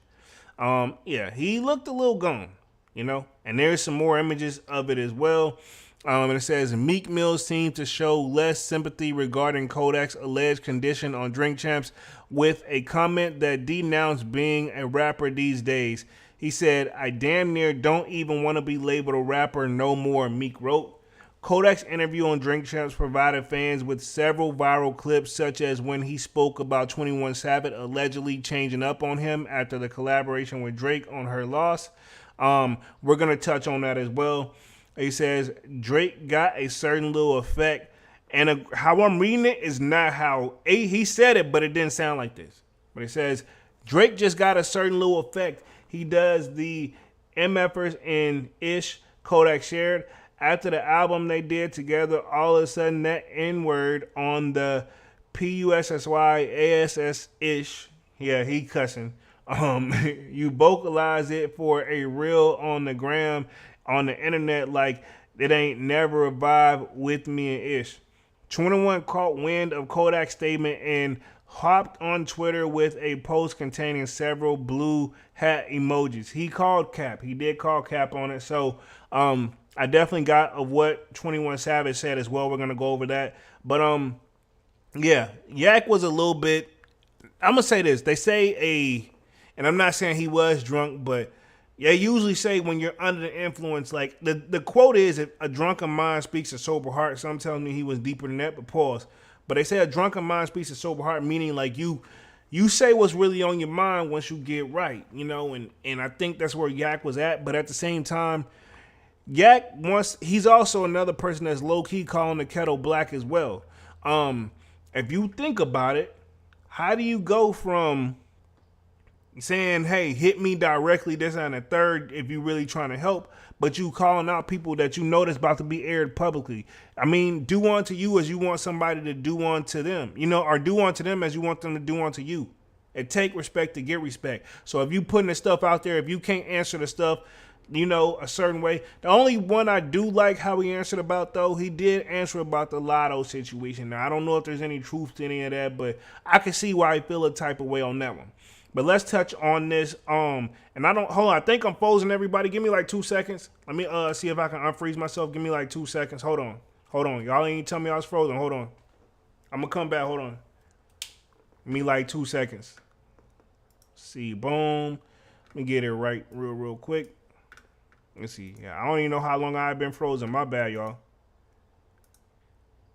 Speaker 2: He looked a little gone, and there's some more images of it as well. And it says Meek Mill seemed to show less sympathy regarding Kodak's alleged condition on Drink Champs with a comment that denounced being a rapper these days. He said, I damn near don't even want to be labeled a rapper no more, Meek wrote. Kodak's interview on Drink Champs provided fans with several viral clips, such as when he spoke about 21 Savage allegedly changing up on him after the collaboration with Drake on Her Loss. We're going to touch on that as well. He says Drake got a certain little effect, and how I'm reading it is not how he said it, but it didn't sound like this. But it says Drake just got a certain little effect. He does the MFers and Ish Kodak shared. After the album they did together, all of a sudden that N-word on the PUSSY ASS Ish, yeah, he cussing, You vocalize it for a reel on the gram, on the internet, like it ain't never a vibe with me and Ish. 21 caught wind of Kodak's statement and hopped on Twitter with a post containing several blue hat emojis. He called Cap. He did call Cap on it. So I definitely got of what 21 Savage said as well. We're gonna go over that. But yeah, Yak was a little bit. I'm gonna say this. They say and I'm not saying he was drunk, but they usually say when you're under the influence, like the quote is, if a drunken mind speaks a sober heart. Some telling me he was deeper than that, but pause. But they say a drunken mind speaks a sober heart, meaning like you say what's really on your mind once you get right, and I think that's where Yak was at. But at the same time, Yak he's also another person that's low key calling the kettle black as well. If you think about it, how do you go from saying, hey, hit me directly, this and the third, if you really trying to help, but you calling out people that you know that's about to be aired publicly? I mean, do unto you as you want somebody to do unto them, or do unto them as you want them to do unto you. And take respect to get respect. So if you putting the stuff out there, if you can't answer the stuff, a certain way. The only one I do like how he answered about, though, he did answer about the lotto situation. Now, I don't know if there's any truth to any of that, but I can see why he feel a type of way on that one. But let's touch on this. And I think I'm frozen, everybody. Give me like 2 seconds. Let me see if I can unfreeze myself. Give me like 2 seconds. Hold on. Y'all ain't tell me I was frozen. Hold on. I'm gonna come back. Hold on. Give me like 2 seconds. See, boom. Let me get it right real quick. Let's see. Yeah, I don't even know how long I've been frozen. My bad, y'all.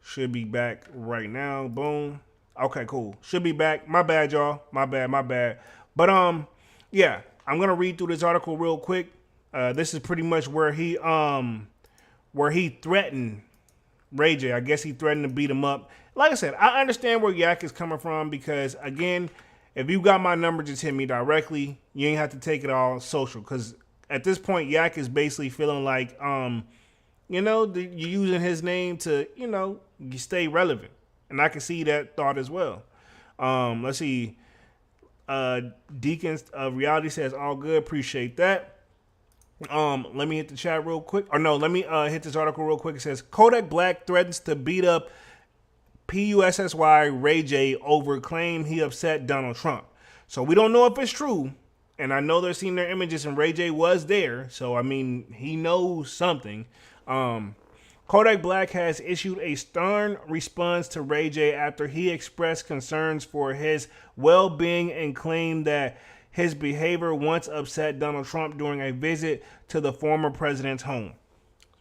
Speaker 2: Should be back right now. Boom. Okay, cool. Should be back. My bad, y'all. My bad. But yeah, I'm gonna read through this article real quick. This is pretty much where he threatened Ray J. I guess he threatened to beat him up. Like I said, I understand where Yak is coming from because, again, if you got my number, just hit me directly. You ain't have to take it all social, because at this point, Yak is basically feeling like, you're using his name to, stay relevant. And I can see that thought as well. Let's see. Deacons of Reality says, all good. Appreciate that. Let me hit the chat real quick. Or no, let me hit this article real quick. It says, Kodak Black threatens to beat up PUSSY Ray J over claim he upset Donald Trump. So we don't know if it's true. And I know they're seeing their images and Ray J was there. So, I mean, he knows something. Kodak Black has issued a stern response to Ray J after he expressed concerns for his well-being and claimed that his behavior once upset Donald Trump during a visit to the former president's home.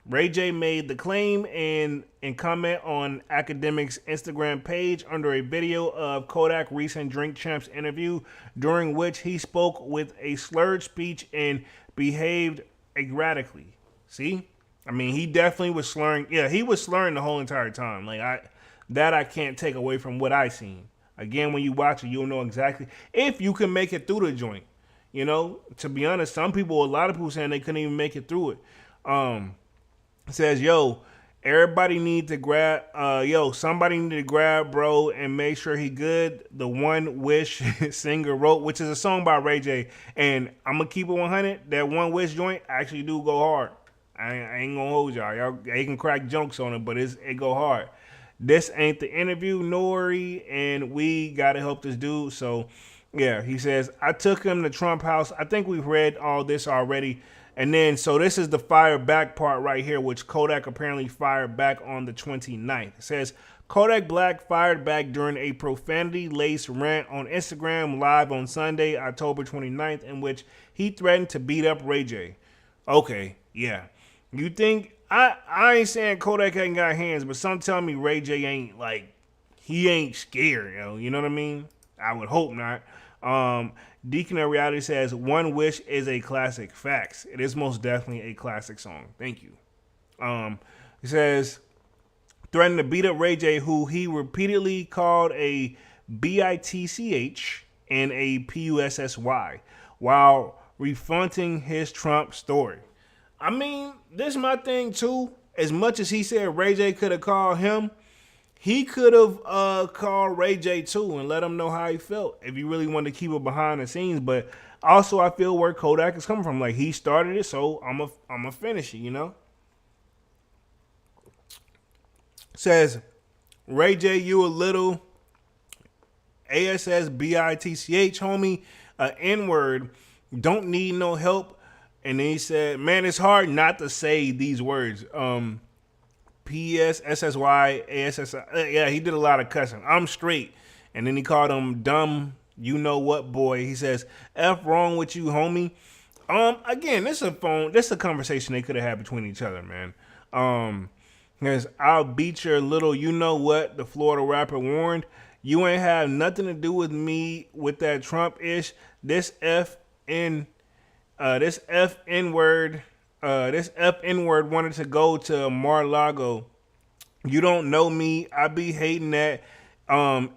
Speaker 2: Ray J made the claim in comment on Academic's Instagram page under a video of Kodak recent Drink Champs interview, during which he spoke with a slurred speech and behaved erratically. See? I mean, he definitely was slurring. Yeah, he was slurring the whole entire time. Like, I can't take away from what I seen. Again, when you watch it, you'll know exactly if you can make it through the joint. To be honest, a lot of people saying they couldn't even make it through it. It says, everybody need to grab, somebody need to grab bro and make sure he good. The One Wish singer wrote, which is a song by Ray J. And I'm going to keep it 100. That One Wish joint actually do go hard. I ain't gonna hold y'all. They can crack jokes on it, but it go hard. This ain't the interview, Nori, and we gotta help this dude. So, yeah, he says, I took him to Trump House. I think we've read all this already. And then, so this is the fire back part right here, which Kodak apparently fired back on the 29th. It says, Kodak Black fired back during a profanity-laced rant on Instagram Live on Sunday, October 29th, in which he threatened to beat up Ray J. Okay, yeah. You think, I ain't saying Kodak ain't got hands, but some tell me Ray J ain't, he ain't scared, you know what I mean? I would hope not. Deacon of Reality says, One Wish is a classic. Facts. It is most definitely a classic song. Thank you. He says, threatened to beat up Ray J, who he repeatedly called a bitch and a pussy, while refronting his Trump story. I mean, this is my thing too. As much as he said Ray J could have called him, he could have called Ray J too and let him know how he felt if you really wanted to keep it behind the scenes. But also, I feel where Kodak is coming from. Like, he started it, so I'm a finish it. Says Ray J, you a little ASSBITCH, homie, N word. Don't need no help. And then he said, man, it's hard not to say these words. PSSSY, yeah, he did a lot of cussing. I'm straight. And then he called him dumb, you know what, boy. He says, F wrong with you, homie. Again, this is a conversation they could have had between each other, man. Because I'll beat your little, you know what, the Florida rapper warned. You ain't have nothing to do with me with that Trump-ish. This F N word wanted to go to Mar-a-Lago. You don't know me. I be hating that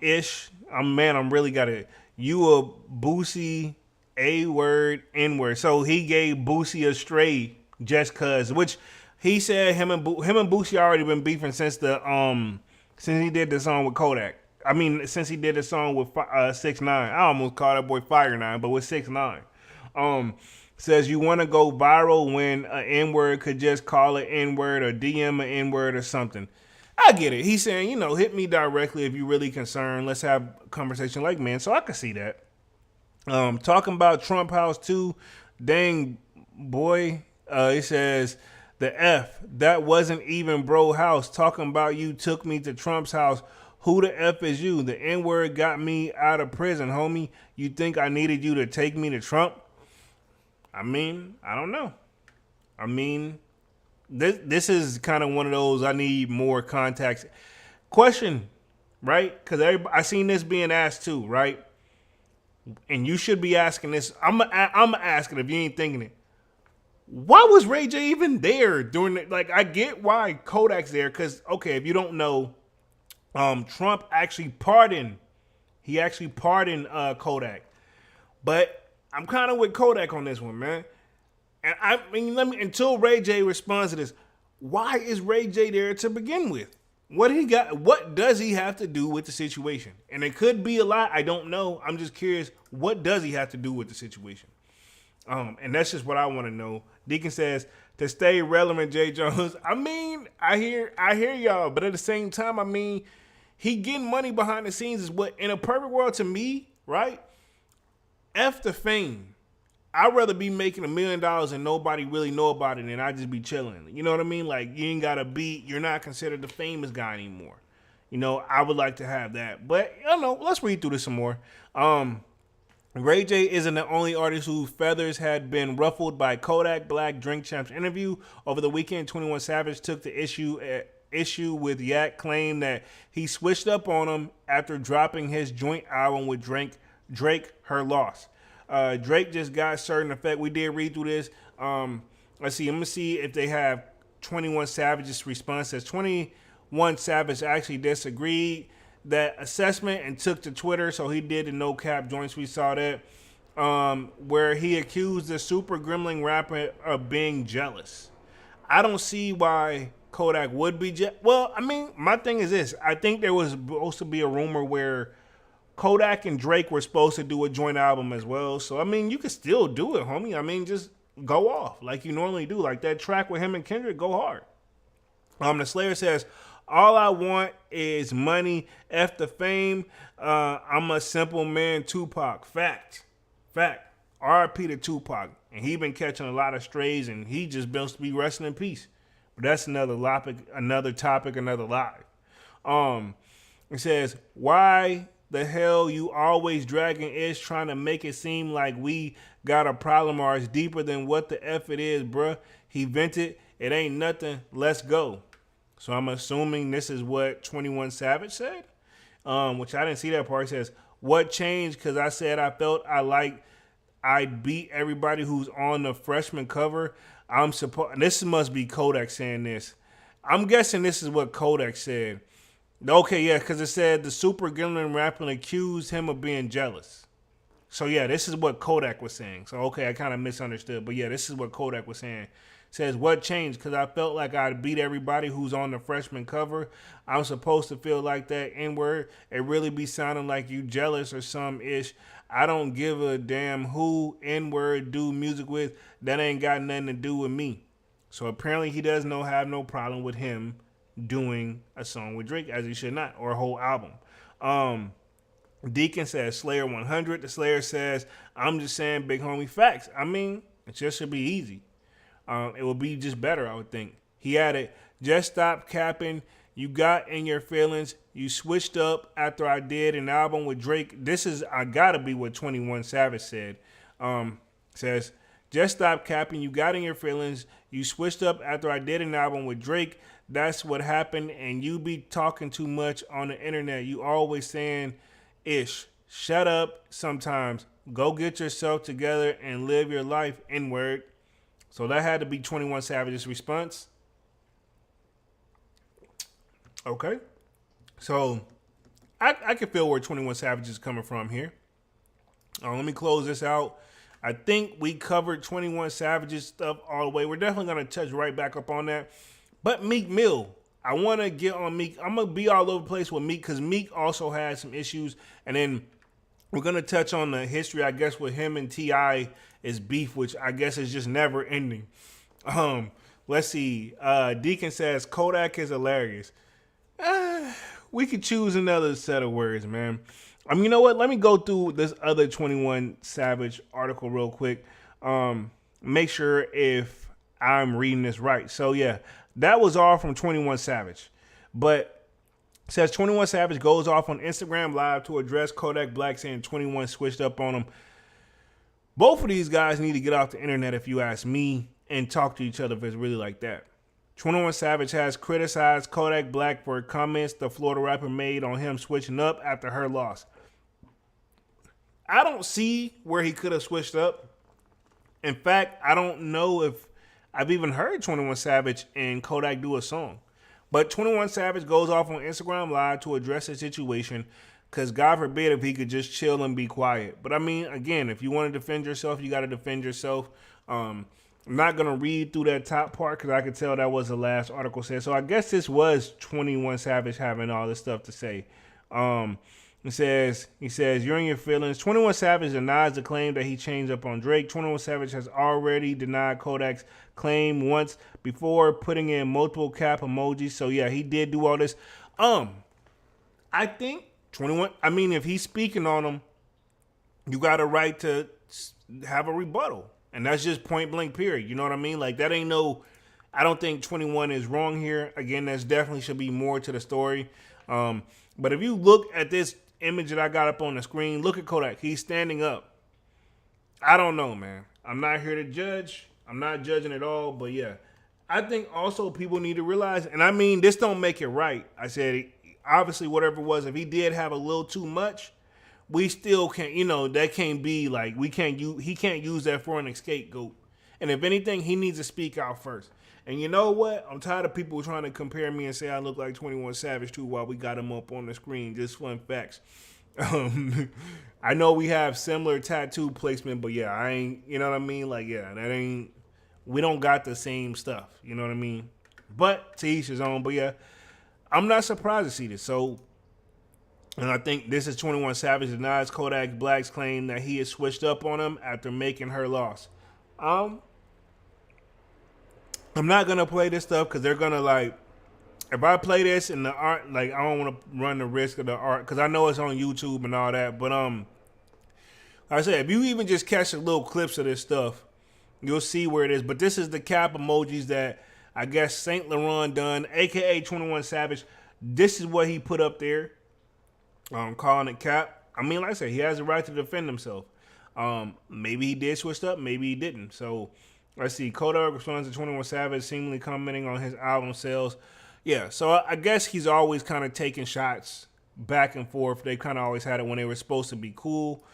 Speaker 2: ish. I'm really got it. You a Boosie A word N word. So he gave Boosie a stray just cause, which he said him and Boosie already been beefing since he did the song with Kodak. I mean, since he did the song with 6ix9ine. I almost called that boy Fire 9, but with 6ix9ine. Says you want to go viral when an N-word could just call an N-word or DM an N-word or something. I get it. He's saying, hit me directly if you're really concerned. Let's have a conversation like man. So I can see that. Talking about Trump House too. Dang, boy. He says, the F, that wasn't even bro house. Talking about you took me to Trump's house. Who the F is you? The N-word got me out of prison, homie. You think I needed you to take me to Trump? I mean, I don't know. I mean, this is kind of one of those I need more context question, right? Because I seen this being asked too, right? And you should be asking this. I'm asking if you ain't thinking it. Why was Ray J even there during it? Like, I get why Kodak's there because, okay, if you don't know, Trump actually pardoned. He actually pardoned Kodak, but I'm kind of with Kodak on this one, man. And I mean, until Ray J responds to this, why is Ray J there to begin with? What does he have to do with the situation? And it could be a lot. I don't know. I'm just curious. What does he have to do with the situation? And that's just what I want to know. Deacon says, to stay relevant, Jay Jones. I mean, I hear y'all, but at the same time, I mean, he getting money behind the scenes is what, in a perfect world to me, right? F the fame. I'd rather be making $1 million and nobody really know about it than I just be chilling. You know what I mean? Like, you're not considered the famous guy anymore. I would like to have that. But, let's read through this some more. Ray J isn't the only artist whose feathers had been ruffled by Kodak Black Drink Champs interview. Over the weekend, 21 Savage took the issue with Yak, claimed that he switched up on him after dropping his joint album with Drake, Her Loss. Drake just got certain effect. We did read through this. Let's see. I'm going to see if they have 21 Savage's response. Says 21 Savage actually disagreed that assessment and took to Twitter. So he did the no cap joints. We saw that. Where he accused the super gremlin rapper of being jealous. I don't see why Kodak would be jealous. Well, I mean, my thing is this. I think there was supposed to be a rumor where Kodak and Drake were supposed to do a joint album as well. So, I mean, you could still do it, homie. I mean, just go off like you normally do. Like that track with him and Kendrick, go hard. The Slayer says, all I want is money, F the fame. I'm a simple man, Tupac. Fact. R.I.P. to Tupac. And he been catching a lot of strays and he just supposed to be resting in peace. But that's another topic, another live. It says, why the hell you always dragging Ish trying to make it seem like we got a problem or it's deeper than what the F it is, bruh. He vented. It ain't nothing. Let's go. So I'm assuming this is what 21 Savage said, which I didn't see that part. It says, what changed? Because I said I felt I'd beat everybody who's on the freshman cover. This must be Kodak saying this. I'm guessing this is what Kodak said. Okay, yeah, because it said the super gremlin rapper accused him of being jealous. So yeah, this is what Kodak was saying. So okay, I kind of misunderstood, but yeah, this is what Kodak was saying. Says what changed? Because I felt like I'd beat everybody who's on the freshman cover. I'm supposed to feel like that N word. It really be sounding like you jealous or some ish. I don't give a damn who N word do music with. That ain't got nothing to do with me. So apparently he does not have no problem with him doing a song with Drake, as he should not, or a whole album. Deacon says Slayer 100. The Slayer says, I'm just saying big homie facts. I mean, it just should be easy. It would be just better, I would think. He added, just stop capping. You got in your feelings. You switched up after I did an album with Drake. This is, I gotta be what 21 Savage said. Says, just stop capping. You got in your feelings. You switched up after I did an album with Drake. That's what happened. And you be talking too much on the internet. You always saying ish. Shut up sometimes. Go get yourself together and live your life, N-word. So that had to be 21 Savage's response. Okay. So I can feel where 21 Savage is coming from here. Let me close this out. I think we covered 21 Savage's stuff all the way. We're definitely going to touch right back up on that. But Meek Mill, I want to get on Meek. I'm going to be all over the place with Meek because Meek also has some issues. And then we're going to touch on the history, I guess, with him and T.I. is beef, which I guess is just never ending. Let's see. Deacon says, Kodak is hilarious. We could choose another set of words, man. You know what? Let me go through this other 21 Savage article real quick. Make sure if I'm reading this right. So, yeah, that was all from 21 Savage. But says 21 Savage goes off on Instagram Live to address Kodak Black saying 21 switched up on him. Both of these guys need to get off the internet, if you ask me, and talk to each other if it's really like that. 21 Savage has criticized Kodak Black for comments the Florida rapper made on him switching up after her loss. I don't see where he could have switched up. In fact, I don't know if I've even heard 21 Savage and Kodak do a song. But 21 Savage goes off on Instagram Live to address the situation because God forbid if he could just chill and be quiet. But I mean, again, if you want to defend yourself, you got to defend yourself. I'm not going to read through that top part because I could tell that was the last article said. So I guess this was 21 Savage having all this stuff to say. He says, you're in your feelings. 21 Savage denies the claim that he changed up on Drake. 21 Savage has already denied Kodak's claim once before, putting in multiple cap emojis. So yeah, he did do all this. I think 21, I mean, if he's speaking on him, you got a right to have a rebuttal. And that's just point blank period. You know what I mean? Like that ain't no, I don't think 21 is wrong here. Again, there's definitely should be more to the story. But if you look at this image that I got up on the screen, look at Kodak. He's standing up. I don't know, man. I'm not here to judge. I'm not judging at all. But yeah, I think also people need to realize, and I mean, this don't make it right. I said, obviously, whatever it was, if he did have a little too much, we still can't, that can't be like, he can't use that for an scapegoat. And if anything, he needs to speak out first. And you know what? I'm tired of people trying to compare me and say I look like 21 Savage too while we got him up on the screen. Just fun facts. I know we have similar tattoo placement, but yeah, I ain't, you know what I mean? Like, yeah, we don't got the same stuff. You know what I mean? But to each his own. But yeah, I'm not surprised to see this. So, and I think this is 21 Savage denies Kodak Black's claim that he has switched up on him after making her loss. I'm not gonna play this stuff because they're gonna like. If I play this and the art, like I don't want to run the risk of the art because I know it's on YouTube and all that. But like I said, if you even just catch a little clips of this stuff, you'll see where it is. But this is the cap emojis that I guess Saint Laurent done, aka 21 Savage. This is what he put up there. Calling it cap. I mean, like I said, he has the right to defend himself. Maybe he did switch up, maybe he didn't. So let's see. Kodak responds to 21 Savage, seemingly commenting on his album sales. Yeah, so I guess he's always kind of taking shots back and forth. They kind of always had it when they were supposed to be cool.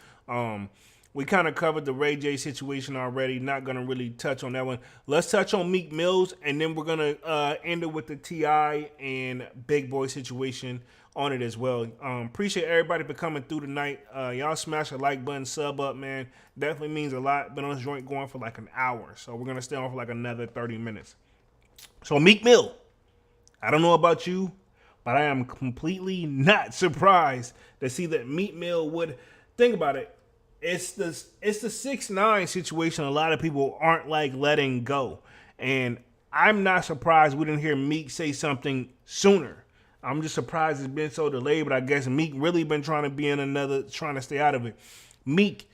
Speaker 2: We kind of covered the Ray J situation already. Not going to really touch on that one. Let's touch on Meek Mills, and then we're going to end it with the T.I. and Big Boy situation on it as well. Appreciate everybody for coming through tonight. Y'all smash a like button, sub up, man. Definitely means a lot. Been on this joint going for like an hour, so we're gonna stay on for like another 30 minutes. So Meek Mill, I don't know about you, but I am completely not surprised to see that Meek Mill would think about it. It's the 6ix9ine situation. A lot of people aren't like letting go, and I'm not surprised we didn't hear Meek say something sooner. I'm just surprised it's been so delayed, but I guess Meek really been trying to stay out of it. Meek,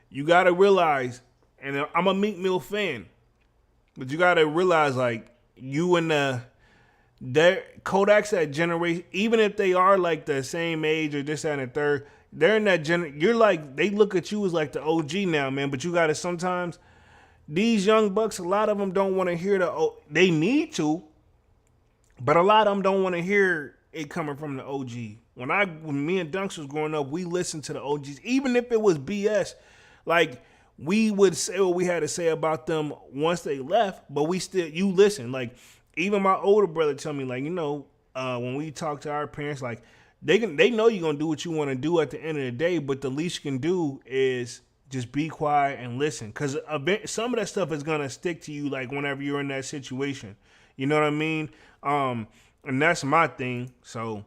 Speaker 2: you gotta realize, and I'm a Meek Mill fan, but you gotta realize, like, you and Kodak's that generation, even if they are like the same age or this, that, and the third, they're in that you're like, they look at you as like the OG now, man, but you gotta sometimes, these young bucks, a lot of them don't want to hear they need to, but a lot of them don't want to hear it coming from the OG. When me and Dunks was growing up, we listened to the OGs, even if it was BS. Like, we would say what we had to say about them once they left, but you listen. Like, even my older brother tell me, like, when we talk to our parents, like, they know you're gonna do what you want to do at the end of the day, but the least you can do is just be quiet and listen, because some of that stuff is gonna stick to you, like, whenever you're in that situation. You know what I mean? And that's my thing. So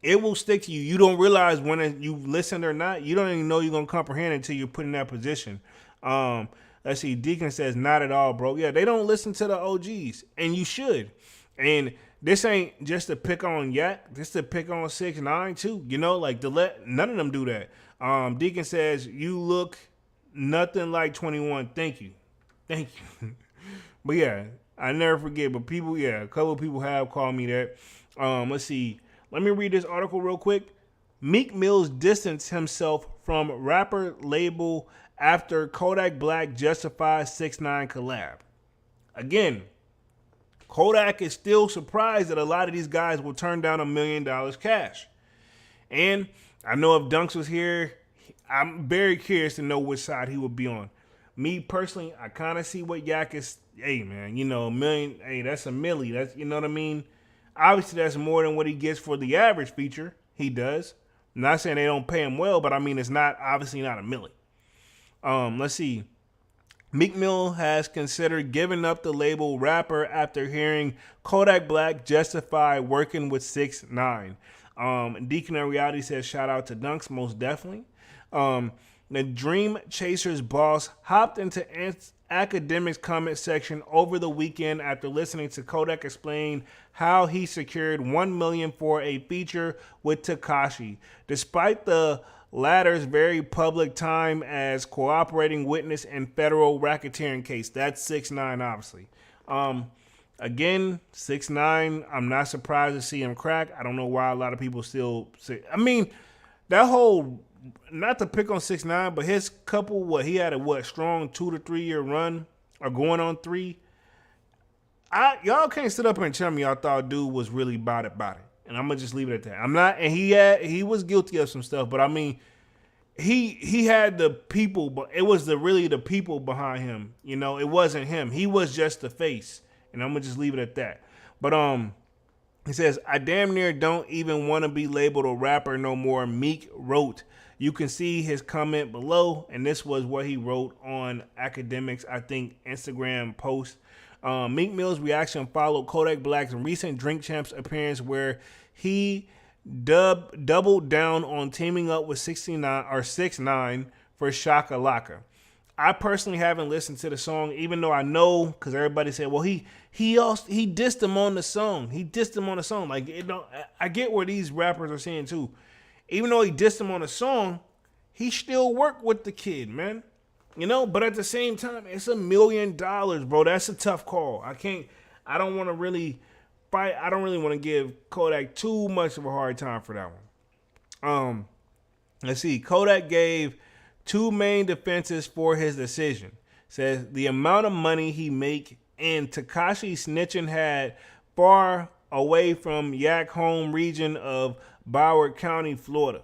Speaker 2: it will stick to you. You don't realize when you listened or not. You don't even know you're gonna comprehend it until you're put in that position. Let's see. Deacon says, not at all, bro. Yeah, they don't listen to the OGs, and you should. And this ain't just to pick on Yak. This to pick on 6ix9ine too. Like, none of them do that. Deacon says, you look nothing like 21. Thank you. But yeah, I never forget. But a couple of people have called me that. Let's see. Let me read this article real quick. Meek Mill's distanced himself from rapper label after Kodak Black justifies 6ix9ine collab. Again, Kodak is still surprised that a lot of these guys will turn down $1 million cash. And I know if Dunks was here, I'm very curious to know which side he would be on. Me personally, I kind of see what Yak is. Hey, man, $1 million. Hey, that's a milli. That's, you know what I mean? Obviously, that's more than what he gets for the average feature. He does. I'm not saying they don't pay him well, but I mean, it's obviously not a milli. Let's see. Meek Mill has considered giving up the label rapper after hearing Kodak Black justify working with 6ix9ine. Deacon in Reality says, shout out to Dunks, most definitely. The Dream Chasers boss hopped into Academics comment section over the weekend after listening to Kodak explain how he secured $1 million for a feature with Tekashi, despite the latter's very public time as cooperating witness in federal racketeering case. That's 6ix9ine, obviously. Again, 6ix9ine, I'm not surprised to see him crack. I don't know why a lot of people still say. I mean, that whole, not to pick on 6ix9ine, but his couple, he had a strong 2 to 3 year run, or going on 3. Y'all can't sit up here and tell me y'all thought dude was really about it. And I'm gonna just leave it at that. I'm not, and he was guilty of some stuff, but I mean, he had the people, but it was really the people behind him. It wasn't him. He was just the face, and I'm gonna just leave it at that. But he says, I damn near don't even want to be labeled a rapper no more, Meek wrote. You can see his comment below, and this was what he wrote on Academics, I think, Instagram post. Meek Mill's reaction followed Kodak Black's recent Drink Champs appearance where he doubled down on teaming up with 6ix9ine for Shaka Laka. I personally haven't listened to the song, even though I know, because everybody said, well, he dissed him on the song. Like, I get where these rappers are saying too. Even though he dissed him on the song, he still worked with the kid, man. But at the same time, it's $1 million, bro. That's a tough call. I don't want to really fight. I don't really want to give Kodak too much of a hard time for that one. Let's see. Kodak gave 2 main defenses for his decision. Says the amount of money he make and Tekashi snitching had far away from Yak home region of Broward County, Florida.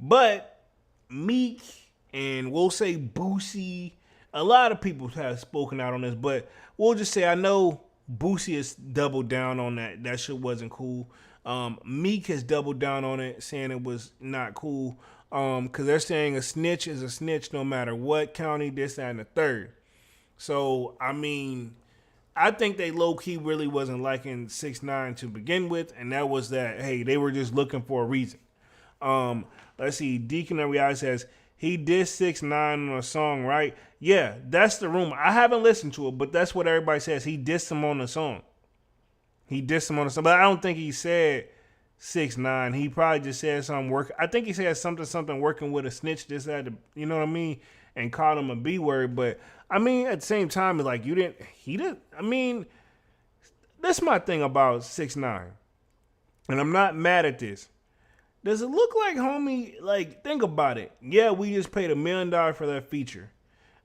Speaker 2: But Meek, and we'll say Boosie, a lot of people have spoken out on this, but we'll just say I know Boosie has doubled down on that. That shit wasn't cool. Meek has doubled down on it, saying it was not cool. Because they're saying a snitch is a snitch no matter what county, this, that, and the third. So, I mean, I think they low key really wasn't liking 6ix9ine to begin with, and that was that. Hey, they were just looking for a reason. Let's see. Deacon Ariai says he dissed 6ix9ine on a song, right? Yeah, that's the rumor. I haven't listened to it, but that's what everybody says. He dissed him on the song. He dissed him on the song, but I don't think he said 6ix9ine. He probably just said something work. I think he said something working with a snitch. This had you know what I mean, and called him a B word. But I mean, at the same time, like he didn't. I mean, that's my thing about 6ix9ine, and I'm not mad at this. Does it look like homie? Like, think about it. Yeah, we just paid $1 million for that feature,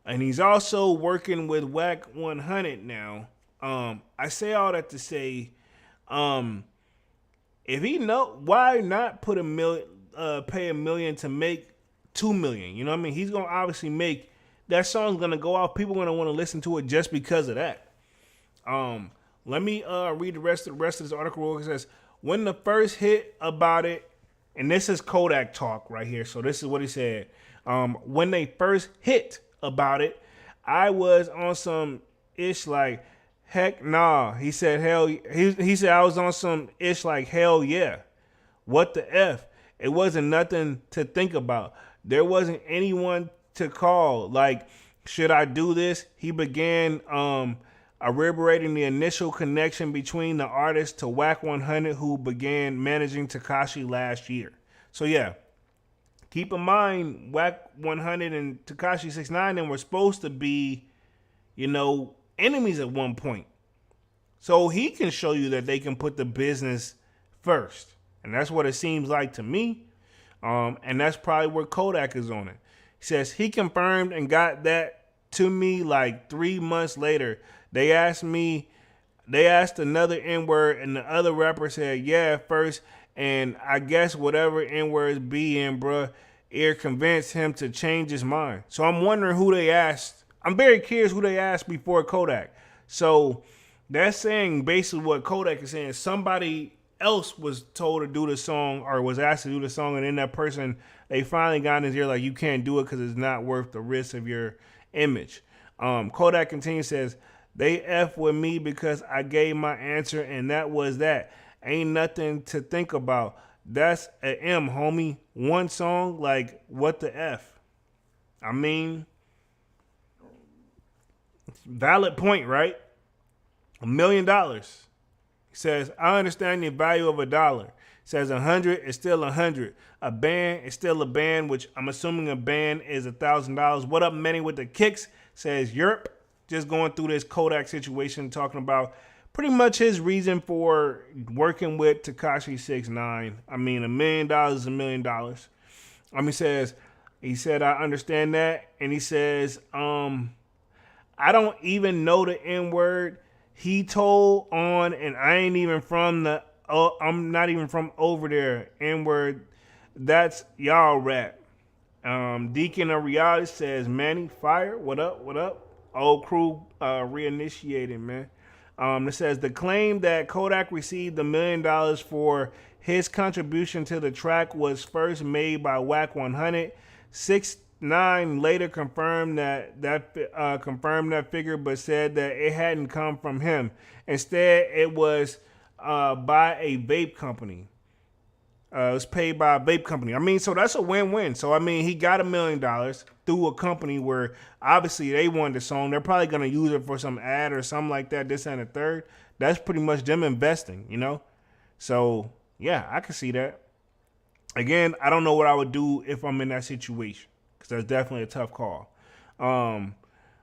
Speaker 2: and he's also working with Whack 100 now. I say all that to say, if he know, why not put pay $1 million to make $2 million? You know what I mean? He's gonna obviously make that song's gonna go off. People are gonna want to listen to it just because of that. Let me read the rest of this article. It says when the first hit about it, and this is Kodak talk right here. So this is what he said. When they first hit about it, I was on some ish like heck nah. He said hell. He said I was on some ish like hell yeah. What the F? It wasn't nothing to think about. There wasn't anyone to call. Like, should I do this? He began elaborating the initial connection between the artist to Whack 100, who began managing Tekashi last year. So yeah, keep in mind Whack 100 and Tekashi 6ix9ine and were supposed to be, enemies at one point. So he can show you that they can put the business first. And that's what it seems like to me. And that's probably where Kodak is on it. He says he confirmed and got that to me like 3 months later. They asked another N-word, and the other rapper said, yeah, at first, and I guess whatever N-words be in, bruh, it convinced him to change his mind. So I'm wondering who they asked. I'm very curious who they asked before Kodak. So that's saying basically what Kodak is saying. Somebody else was told to do the song or was asked to do the song, and then that person, they finally got in his ear like, you can't do it because it's not worth the risk of your image. Kodak continues, says, they F with me because I gave my answer and that was that. Ain't nothing to think about. That's an M, homie. One song, like, what the F? I mean, valid point, right? $1 million. He says, I understand the value of $1. He says 100 is still 100. A band is still a band, which I'm assuming a band is $1,000. What up, Manny with the kicks? Says Yerp. Just going through this Kodak situation, talking about pretty much his reason for working with Tekashi 6ix9ine. I mean, $1 million is $1 million. He said, I understand that. And he says, I don't even know the N-word he told on, and I ain't even from I'm not even from over there. N-word, that's y'all rap. Deacon of Reality says, Manny, fire, what up, what up? Old crew reinitiated, man. It says the claim that Kodak received $1 million for his contribution to the track was first made by Whack 100. 6ix9ine later confirmed that figure, but said that it hadn't come from him. Instead, it was by a vape company. It was paid by a vape company. I mean, so that's a win-win. So, I mean, he got $1 million through a company where obviously they wanted the song. They're probably going to use it for some ad or something like that, this and the third. That's pretty much them investing, So, yeah, I can see that. Again, I don't know what I would do if I'm in that situation because that's definitely a tough call.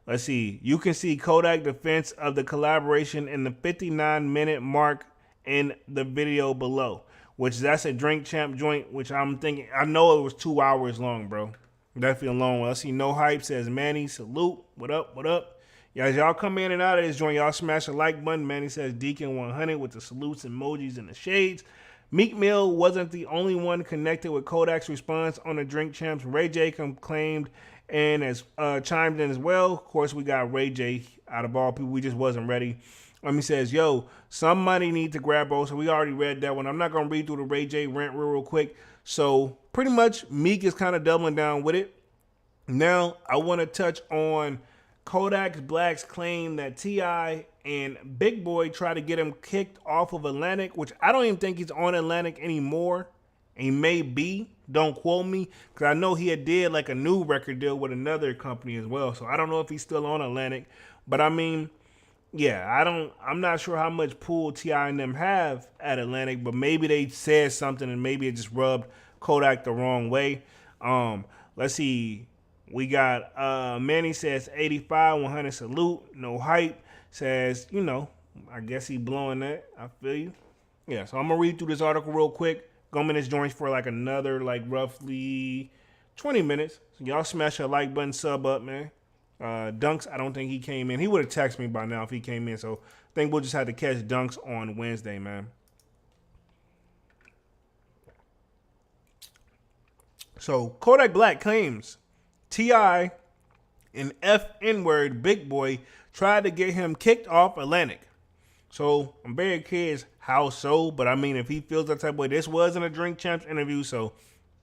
Speaker 2: Let's see. You can see Kodak defense of the collaboration in the 59-minute mark in the video below. Which that's a Drink Champ joint, which I'm thinking, I know it was 2 hours long, bro. Definitely a long one. I see No Hype says, Manny, salute. What up, what up? Yeah, as y'all come in and out of this joint, y'all smash the like button. Manny says, Deacon 100 with the salutes, emojis, and the shades. Meek Mill wasn't the only one connected with Kodak's response on the Drink Champs. Ray J claimed and has chimed in as well. Of course, we got Ray J. Out of all people, we just wasn't ready. He says, "Yo, somebody need to grab bro." So we already read that one. I'm not gonna read through the Ray J rant real quick. So pretty much, Meek is kind of doubling down with it. Now I want to touch on Kodak Black's claim that T.I. and Big Boy tried to get him kicked off of Atlantic, which I don't even think he's on Atlantic anymore. He may be. Don't quote me, because I know he had did like a new record deal with another company as well. So I don't know if he's still on Atlantic. But I mean, yeah, I'm not sure how much pull T.I. and them have at Atlantic, but maybe they said something and maybe it just rubbed Kodak the wrong way. Let's see. We got Manny says 85, 100 salute, no hype. Says, I guess he blowing that. I feel you. Yeah, so I'm gonna read through this article real quick. Go in this joint for like another roughly 20 minutes. So y'all smash that like button, sub up, man. Dunks, I don't think he came in. He would have texted me by now if he came in. So I think we'll just have to catch Dunks on Wednesday, man. So Kodak Black claims T.I. and N-word Big Boy tried to get him kicked off Atlantic. So I'm very curious how so, but I mean, if he feels that type of way, this wasn't a Drink Champs interview, so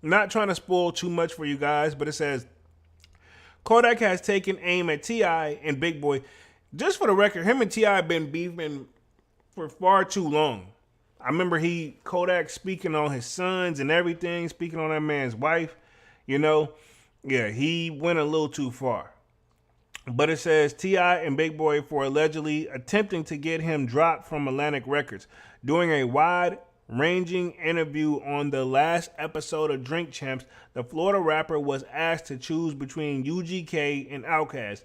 Speaker 2: I'm not trying to spoil too much for you guys, but it says Kodak has taken aim at T.I. and Big Boy. Just for the record, him and T.I. have been beefing for far too long. I remember Kodak speaking on his sons and everything, speaking on that man's wife, Yeah, he went a little too far. But it says T.I. and Big Boy for allegedly attempting to get him dropped from Atlantic Records. During a wide-ranging interview on the last episode of Drink Champs, the Florida rapper was asked to choose between UGK and Outkast,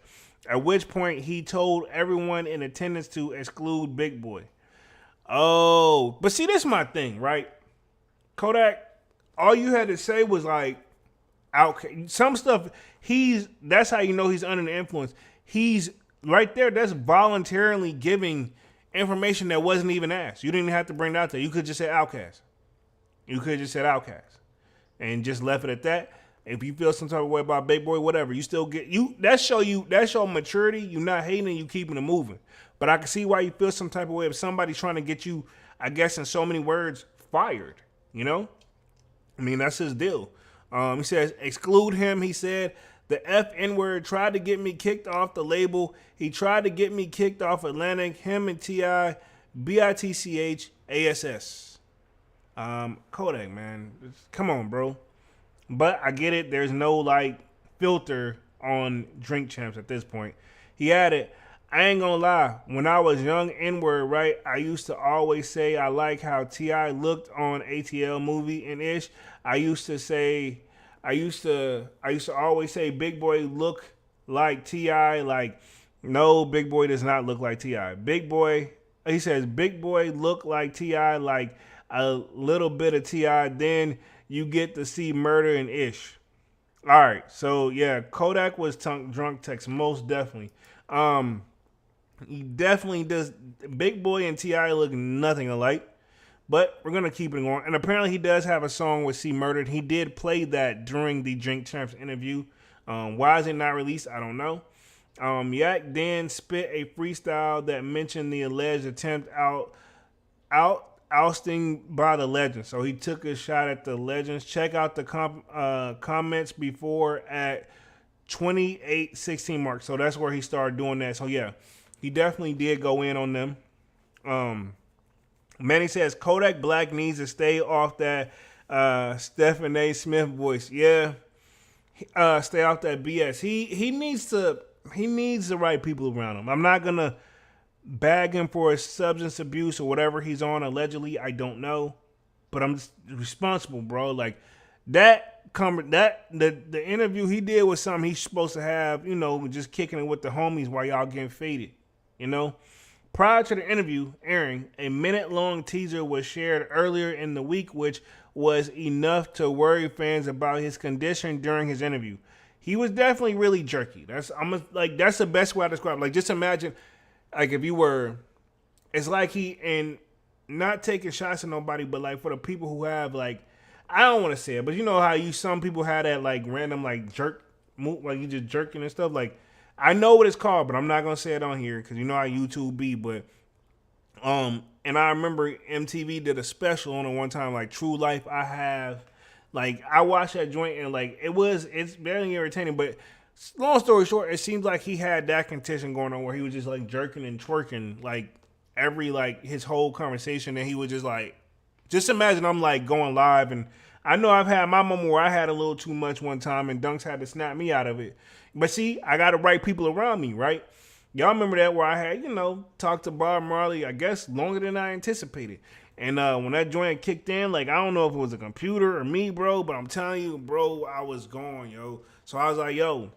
Speaker 2: at which point he told everyone in attendance to exclude Big Boy. Oh, but see, this is my thing, right? Kodak, all you had to say was some stuff, that's how you know he's under the influence. He's right there, that's voluntarily giving information that wasn't even asked. You didn't even have to bring it out there. You could just say Outkast. You could just said Outkast and just left it at that. If you feel some type of way about Big Boy, whatever, you still get that show maturity. You're not hating and you keeping it moving. But I can see why you feel some type of way if somebody's trying to get you, I guess in so many words, fired. I mean, that's his deal. He says, exclude him. He said, the N-word tried to get me kicked off the label. He tried to get me kicked off Atlantic. Him and T.I. BITCH Kodak, man. Come on, bro. But I get it. There's no filter on Drink Champs at this point. He added, I ain't gonna lie. When I was young, N-word, right? I used to always say I like how T.I. looked on ATL movie and ish. I used to always say Big Boy look like T.I. No, Big Boy does not look like T.I. He says Big Boy look like T.I. like a little bit of T.I. Then you get to see murder and ish. All right, so yeah, Kodak was drunk text most definitely. He definitely does. Big Boy and T.I. look nothing alike, but we're going to keep it going. And apparently he does have a song with C Murdered. He did play that during the Drink Champs interview. Why is it not released? I don't know. Yak then spit a freestyle that mentioned the alleged attempt ousting by the Legends. So he took a shot at the Legends. Check out the comments before at 28:16 mark. So that's where he started doing that. So yeah. He definitely did go in on them. Manny says Kodak Black needs to stay off that Stephen A. Smith voice. Yeah, stay off that BS. He needs the right people around him. I'm not gonna bag him for his substance abuse or whatever he's on allegedly. I don't know, but I'm just responsible, bro. The interview he did was something he's supposed to have. Just kicking it with the homies while y'all getting faded. Prior to the interview airing, a minute-long teaser was shared earlier in the week, which was enough to worry fans about his condition during his interview. He was definitely really jerky. That's the best way I describe it. Just imagine, if you were, it's like and not taking shots at nobody, but for the people who have I don't want to say it, but you know how some people have that random jerk move, like you just jerking and stuff. Like I know what it's called, but I'm not gonna say it on here because you know how YouTube be. But and I remember MTV did a special on it one time, like True Life. I watched that joint and like it's barely entertaining, but long story short, it seems like he had that contention going on where he was just like jerking and twerking like every like his whole conversation, and he was just like, just imagine I'm like going live, and I know I've had my moment where I had a little too much one time, and Dunks had to snap me out of it. But see, I got the right people around me, right? Y'all remember that where I had, talked to Bob Marley, I guess, longer than I anticipated. And when that joint kicked in, like, I don't know if it was a computer or me, bro, but I'm telling you, bro, I was gone, yo. So I was like, yo,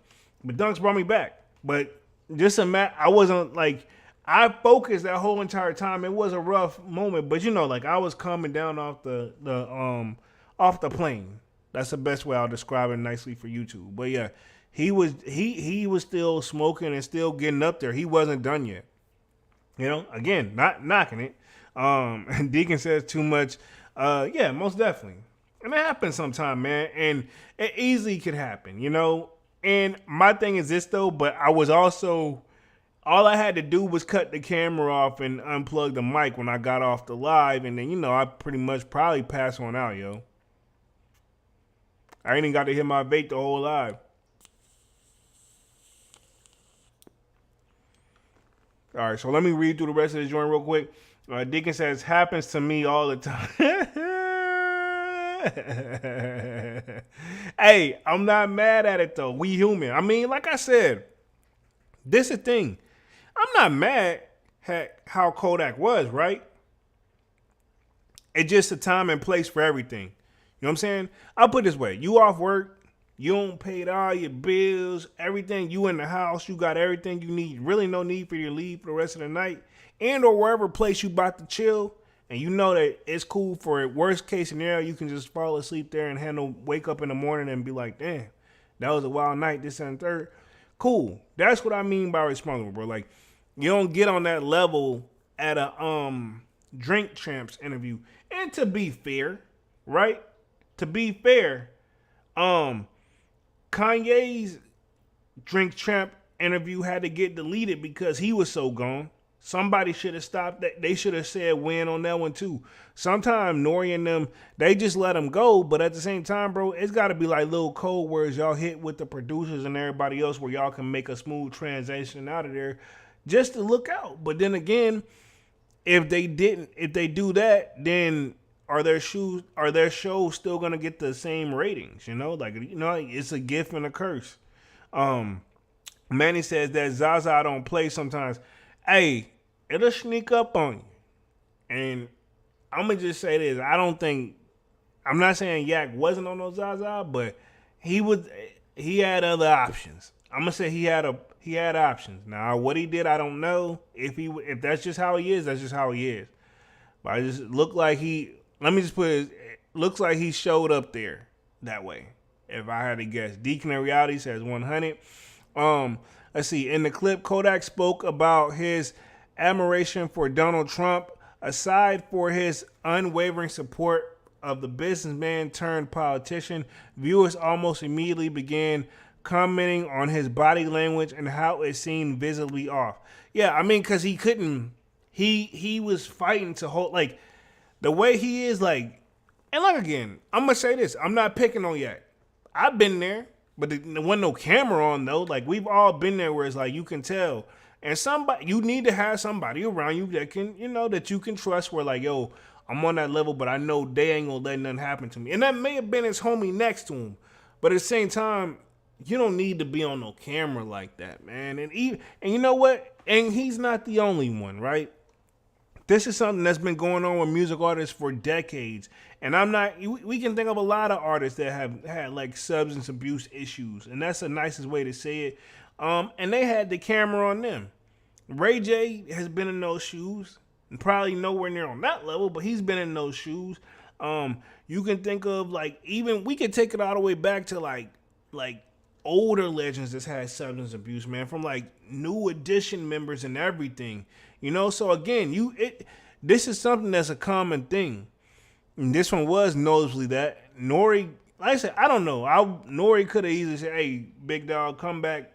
Speaker 2: but Dunks brought me back. But just I wasn't, like, I focused that whole entire time. It was a rough moment, but, like, I was coming down off the plane. That's the best way I'll describe it nicely for YouTube. But, yeah. He was still smoking and still getting up there. He wasn't done yet. Again, not knocking it. And Deacon says too much. Yeah, most definitely. And it happens sometime, man. And it easily could happen, And my thing is this though, but I was also, all I had to do was cut the camera off and unplug the mic when I got off the live. And then, I pretty much probably pass on out, yo. I ain't even got to hit my vape the whole live. All right, so let me read through the rest of the joint real quick. Deacon says, happens to me all the time. Hey, I'm not mad at it, though. We human. I mean, like I said, this is the thing. I'm not mad at how Kodak was, right? It's just a time and place for everything. You know what I'm saying? I'll put it this way. You off work. You don't pay all your bills, everything. You in the house, you got everything you need. Really no need for you to leave for the rest of the night. And or wherever place you about to chill. And you know that it's cool for a worst case scenario. You can just fall asleep there and wake up in the morning and be like, damn, that was a wild night, this and third. Cool. That's what I mean by responsible, bro. Like, you don't get on that level at a Drink Champs interview. And to be fair, right? To be fair, Kanye's Drink Champ interview had to get deleted because he was so gone. Somebody should have stopped that. They should have said win on that one too. Sometimes Nori and them, they just let him go. But at the same time, bro, it's got to be like little code words y'all hit with the producers and everybody else where y'all can make a smooth transition out of there just to look out. But then again, if they do that, then are their shows still gonna get the same ratings? It's a gift and a curse. Manny says that Zaza don't play sometimes. Hey, it'll sneak up on you. And I'm gonna just say this: I'm not saying Yak wasn't on those Zaza, but he had other options. I'm gonna say he had options. Now, what he did, I don't know. If that's just how he is, that's just how he is. But I just look like looks like he showed up there that way. If I had to guess. Deacon in reality says 100. Let's see. In the clip, Kodak spoke about his admiration for Donald Trump. Aside for his unwavering support of the businessman turned politician, viewers almost immediately began commenting on his body language and how it seemed visibly off. Yeah, I mean, because he couldn't. He was fighting to hold, like, the way he is, like, and like again, I'm gonna say this: I'm not picking on Yak. I've been there, but there wasn't no camera on though. Like, we've all been there where it's like you can tell, and you need to have somebody around you that can, that you can trust. Where like, yo, I'm on that level, but I know they ain't gonna let nothing happen to me. And that may have been his homie next to him, but at the same time, you don't need to be on no camera like that, man. And you know what? And he's not the only one, right? This is something that's been going on with music artists for decades. And we can think of a lot of artists that have had like substance abuse issues. And that's the nicest way to say it. And they had the camera on them. Ray J has been in those shoes. And probably nowhere near on that level, but he's been in those shoes. You can think of like, even we could take it all the way back to like older legends that's had substance abuse, man, from like New Edition members and everything, So again, this is something that's a common thing. And this one was noticeably that Nori like I said, I don't know. Nori could have easily said, "Hey, big dog, come back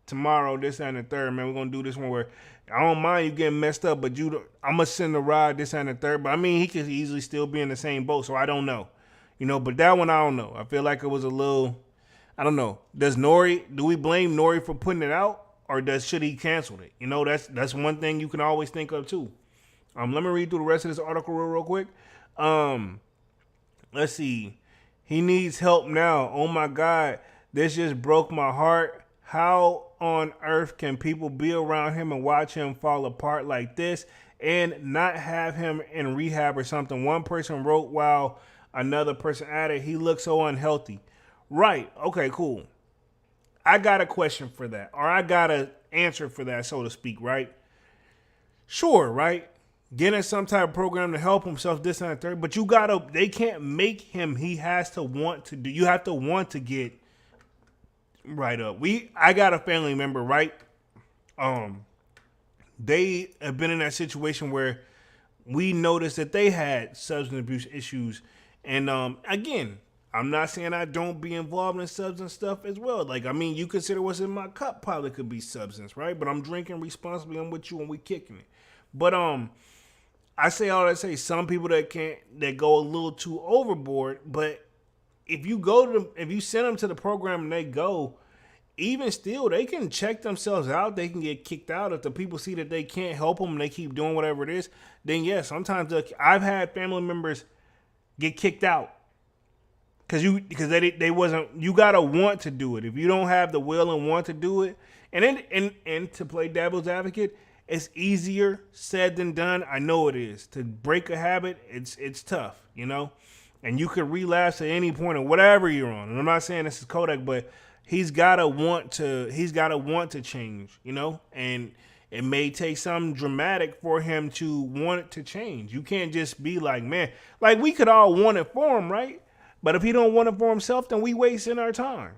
Speaker 2: tomorrow, this and the third, man. We're gonna do this one where I don't mind you getting messed up, but I'm gonna send the ride this and the third." But I mean, he could easily still be in the same boat, so I don't know, But that one, I don't know. I feel like it was a little, I don't know. Do we blame Nori for putting it out, or should he cancel it? That's one thing you can always think of too. Let me read through the rest of this article real quick. Let's see. He needs help now. Oh my God, this just broke my heart. How on earth can people be around him and watch him fall apart like this and not have him in rehab or something? One person wrote while another person added, he looks so unhealthy. Right. Okay, cool. I got a question for that, or I got an answer for that, so to speak, right? Sure, right? Getting some type of program to help himself, this and that, third, but they can't make him. He has to want to do. You have to want to get right up. I got a family member, right? They have been in that situation where we noticed that they had substance abuse issues, and again, I'm not saying I don't be involved in substance stuff as well. Like, I mean, you consider what's in my cup probably could be substance, right? But I'm drinking responsibly. I'm with you and we kicking it. But I say all that say some people that go a little too overboard, but if you send them to the program and they go, even still, they can check themselves out. They can get kicked out if the people see that they can't help them and they keep doing whatever it is. Then yes, sometimes I've had family members get kicked out because they wasn't. You gotta want to do it. If you don't have the will and want to do it, and to play devil's advocate, it's easier said than done. I know it is. To break a habit, it's tough, And you could relapse at any point of whatever you're on. And I'm not saying this is Kodak, but he's gotta want to change, And it may take something dramatic for him to want it to change. You can't just be like, man, like we could all want it for him, right? But if he don't want it for himself, then we wasting our time.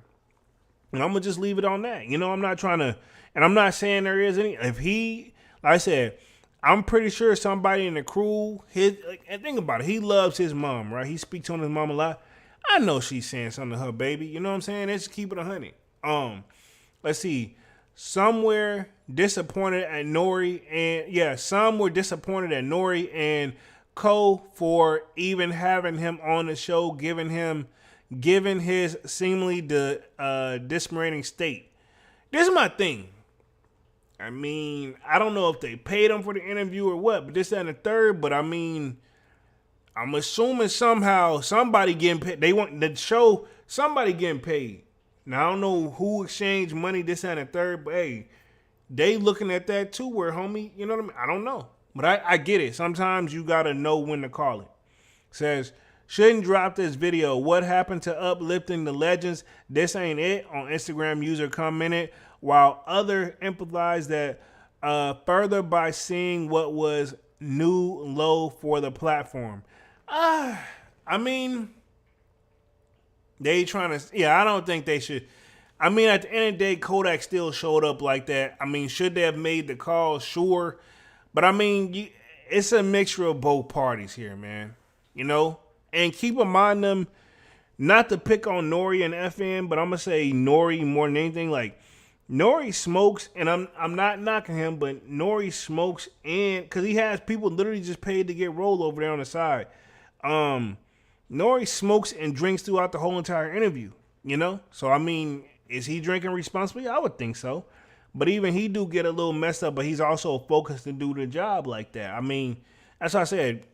Speaker 2: And I'm gonna just leave it on that. I'm not trying to, and I'm not saying there is any. If he, like I said, I'm pretty sure somebody in the crew, and think about it, he loves his mom, right? He speaks on his mom a lot. I know she's saying something to her baby. You know what I'm saying? Let's keep it 100. Let's see. Some were disappointed at Nori, and some were disappointed at Nori and Co for even having him on the show, given his seemingly dismirating state. This is my thing. I mean, I don't know if they paid him for the interview or what, but this, that, and the third. But I mean, I'm assuming somehow somebody getting paid. They want the show, somebody getting paid. Now, I don't know who exchanged money, this, that, and the third, but hey, they looking at that too, where homie, you know what I mean? I don't know. But I get it. Sometimes you got to know when to call it. Says, shouldn't drop this video. What happened to uplifting the legends? This ain't it. On Instagram, user commented, while other empathize that further by seeing what was new low for the platform. I mean, they trying to, I don't think they should. I mean, at the end of the day, Kodak still showed up like that. I mean, should they have made the call? Sure. But I mean, it's a mixture of both parties here, man. And keep in mind them, not to pick on Nori and FN, but I'm gonna say Nori more than anything. Like Nori smokes, and I'm not knocking him, but Nori smokes, and because he has people literally just paid to get rolled over there on the side. Nori smokes and drinks throughout the whole entire interview. So I mean, is he drinking responsibly? I would think so. But even he do get a little messed up, but he's also focused to do the job like that. I mean, that's what I said.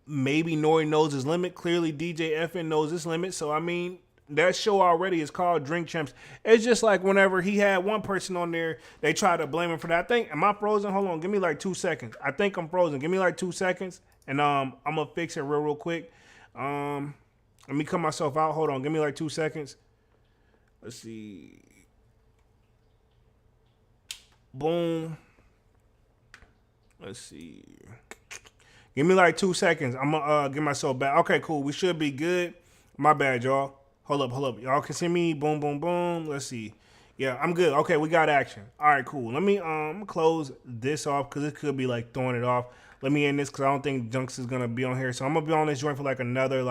Speaker 2: Maybe Nori knows his limit. Clearly, DJ FN knows his limit. So, I mean, that show already is called Drink Champs. It's just like whenever he had one person on there, they tried to blame him for that. Am I frozen? Hold on. Give me like 2 seconds. I think I'm frozen. Give me like 2 seconds, and I'm going to fix it real quick. Let me cut myself out. Hold on. Give me like 2 seconds. Let's see. Boom. Let's see. Give me like 2 seconds. I'm going to get myself back. Okay, cool. We should be good. My bad, y'all. Hold up. Y'all can see me. Boom, boom, boom. Let's see. Yeah, I'm good. Okay, we got action. All right, cool. Let me close this off because it could be like throwing it off. Let me end this because I don't think Junks is going to be on here. So I'm going to be on this joint for like another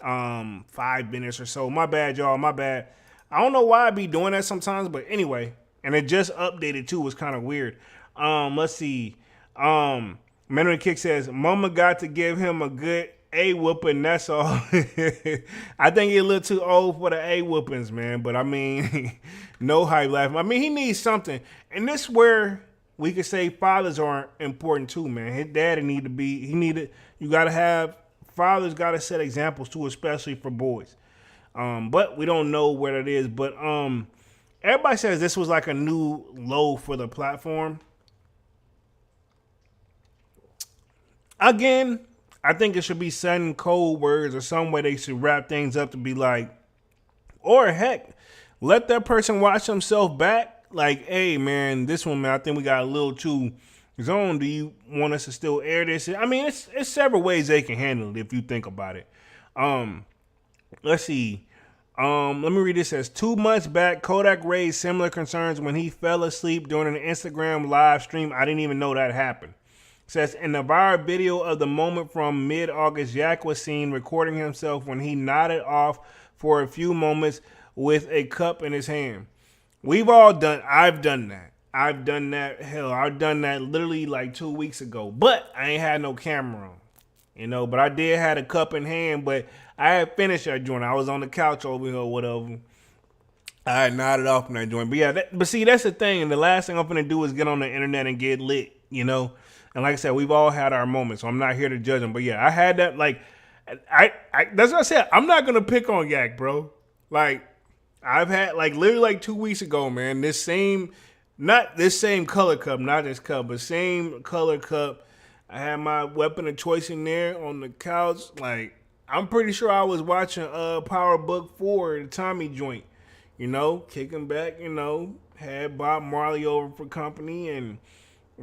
Speaker 2: 5 minutes or so. My bad, y'all. My bad. I don't know why I be doing that sometimes, but anyway, and it just updated too. Was kind of weird. Let's see. Man of the Kick says, Mama got to give him a good A whooping, that's all. I think he's a little too old for the A whoopings, man. But I mean, no hype laughing. I mean, he needs something. And this where we could say fathers are important too, man. His daddy need to be, you got to have, fathers got to set examples too, especially for boys. But we don't know where it is. But everybody says this was like a new low for the platform. Again, I think it should be sudden code words or some way they should wrap things up to be like, or heck, let that person watch themselves back. Like, hey man, this one, man, I think we got a little too zone. Do you want us to still air this? I mean, it's several ways they can handle it if you think about it. Let's see. Let me read this. It says 2 months back, Kodak raised similar concerns when he fell asleep during an Instagram live stream. I didn't even know that happened. Says in the viral video of the moment from mid-August, Yak was seen recording himself when he nodded off for a few moments with a cup in his hand. I've done that. Hell, I've done that literally like 2 weeks ago, but I ain't had no camera on, but I did have a cup in hand, but I had finished that joint. I was on the couch over here or whatever. I had nodded off in that joint. But yeah, but see, that's the thing. The last thing I'm going to do is get on the internet and get lit. And like I said, we've all had our moments, so I'm not here to judge them. But yeah, I had that, like, that's what I said. I'm not going to pick on Yak, bro. Like, I've had, like, literally like 2 weeks ago, man, not this same color cup, not this cup, but same color cup. I had my weapon of choice in there on the couch. Like, I'm pretty sure I was watching Power Book 4, the Tommy joint, kicking back, had Bob Marley over for company, and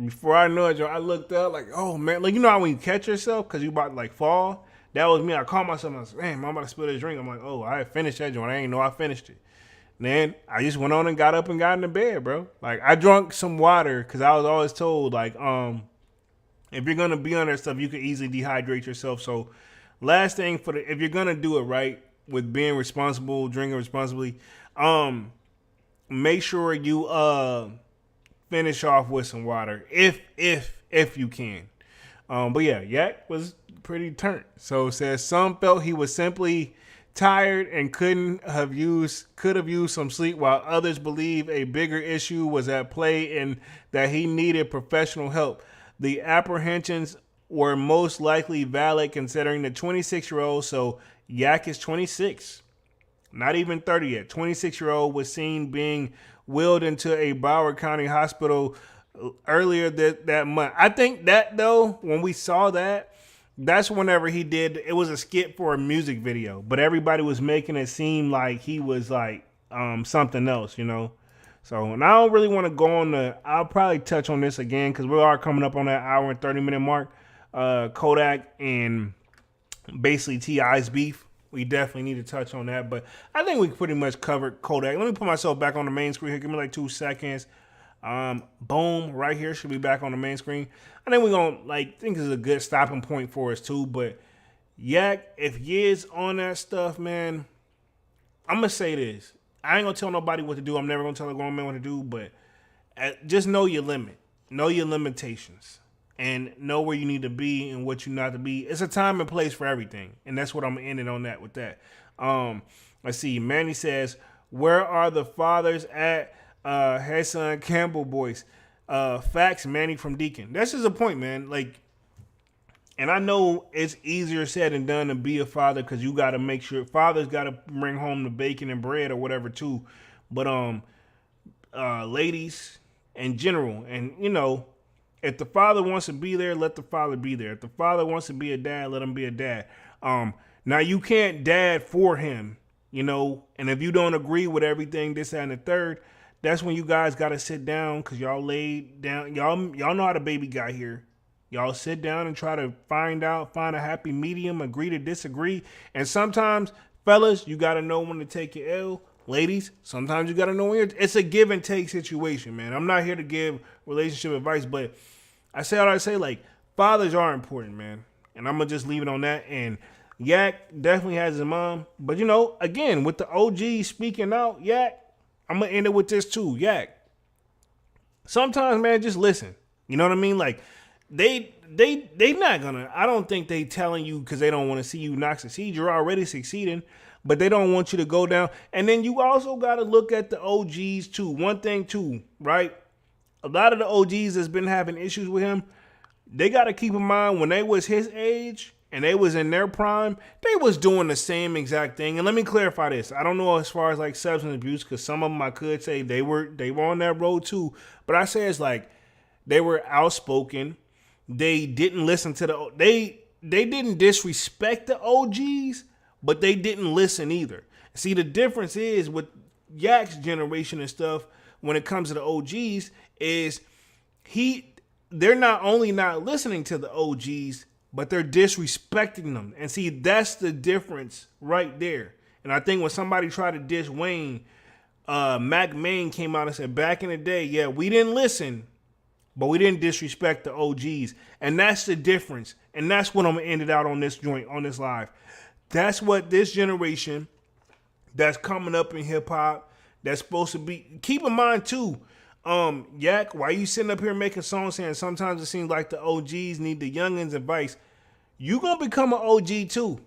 Speaker 2: before I know it, I looked up like, oh man, like how when you catch yourself because you about to like fall. That was me. I called myself. And I was like, man, I'm about to spill this drink. I'm like, oh, I finished that joint. I didn't know I finished it. And then I just went on and got up and got into bed, bro. Like I drank some water because I was always told like, if you're gonna be on that stuff, you can easily dehydrate yourself. So, last thing if you're gonna do it right with being responsible, drinking responsibly, make sure you finish off with some water if you can. But yeah, Yak was pretty turnt. So it says some felt he was simply tired and could have used some sleep, while others believe a bigger issue was at play and that he needed professional help. The apprehensions were most likely valid considering the 26-year-old, so Yak is 26, not even 30 yet. 26-year-old was seen being wheeled into a Broward County hospital earlier that month. I think that though, when we saw that, that's whenever it was a skit for a music video, but everybody was making it seem like he was like something else, So, and I don't really want to go on I'll probably touch on this again because we are coming up on that hour and 30 minute mark. Kodak and basically T.I.'s beef. We definitely need to touch on that, but I think we pretty much covered Kodak. Let me put myself back on the main screen here. Give me like 2 seconds. Boom, right here should be back on the main screen. I think we're gonna think this is a good stopping point for us too. But Yak, if Yiz's on that stuff, man, I'm gonna say this. I ain't gonna tell nobody what to do. I'm never gonna tell a grown man what to do. But just know your limit, know your limitations, and know where you need to be and what you not to be. It's a time and place for everything, and that's what I'm gonna end it on that with that. Let's see. Manny says, "Where are the fathers at?" Hey son, Campbell boys. Facts, Manny from Deacon. That's just a point, man. Like, and I know it's easier said than done to be a father because you got to make sure fathers got to bring home the bacon and bread or whatever too. But ladies in general, and if the father wants to be there, let the father be there. If the father wants to be a dad, let him be a dad. Now you can't dad for him, and if you don't agree with everything, this, that, and the third, that's when you guys got to sit down because y'all laid down. Y'all know how the baby got here. Y'all sit down and try to find a happy medium, agree to disagree. And sometimes, fellas, you got to know when to take your L. Ladies, sometimes you got to know when it's a give and take situation, man. I'm not here to give relationship advice, but I say all I say, like, fathers are important, man. And I'm going to just leave it on that. And Yak definitely has his mom. But you know, again, with the OG speaking out, Yak, I'm gonna end it with this too. Yak. Sometimes, man, just listen. You know what I mean? Like they not gonna. I don't think they telling you because they don't want to see you not succeed. You're already succeeding, but they don't want you to go down. And then you also got to look at the OGs too. One thing too, right? A lot of the OGs that's been having issues with him, they got to keep in mind when they was his age and they was in their prime, they was doing the same exact thing. And let me clarify this. I don't know as far as like substance abuse, because some of them I could say they were on that road too. But I say it's like they were outspoken. They didn't listen to they didn't disrespect the OGs, but they didn't listen either. See, the difference is with Yak's generation and stuff when it comes to the OGs is they're not only not listening to the OGs, but they're disrespecting them. And see, that's the difference right there. And I think when somebody tried to diss Wayne, Mac Main came out and said, back in the day, yeah, we didn't listen, but we didn't disrespect the OGs. And that's the difference. And that's what I'm going to end it out on this joint, on this live. That's what this generation that's coming up in hip hop, that's supposed to be. Keep in mind too, Yak, why you sitting up here making songs saying sometimes it seems like the OGs need the youngins' advice? You gonna become an OG too.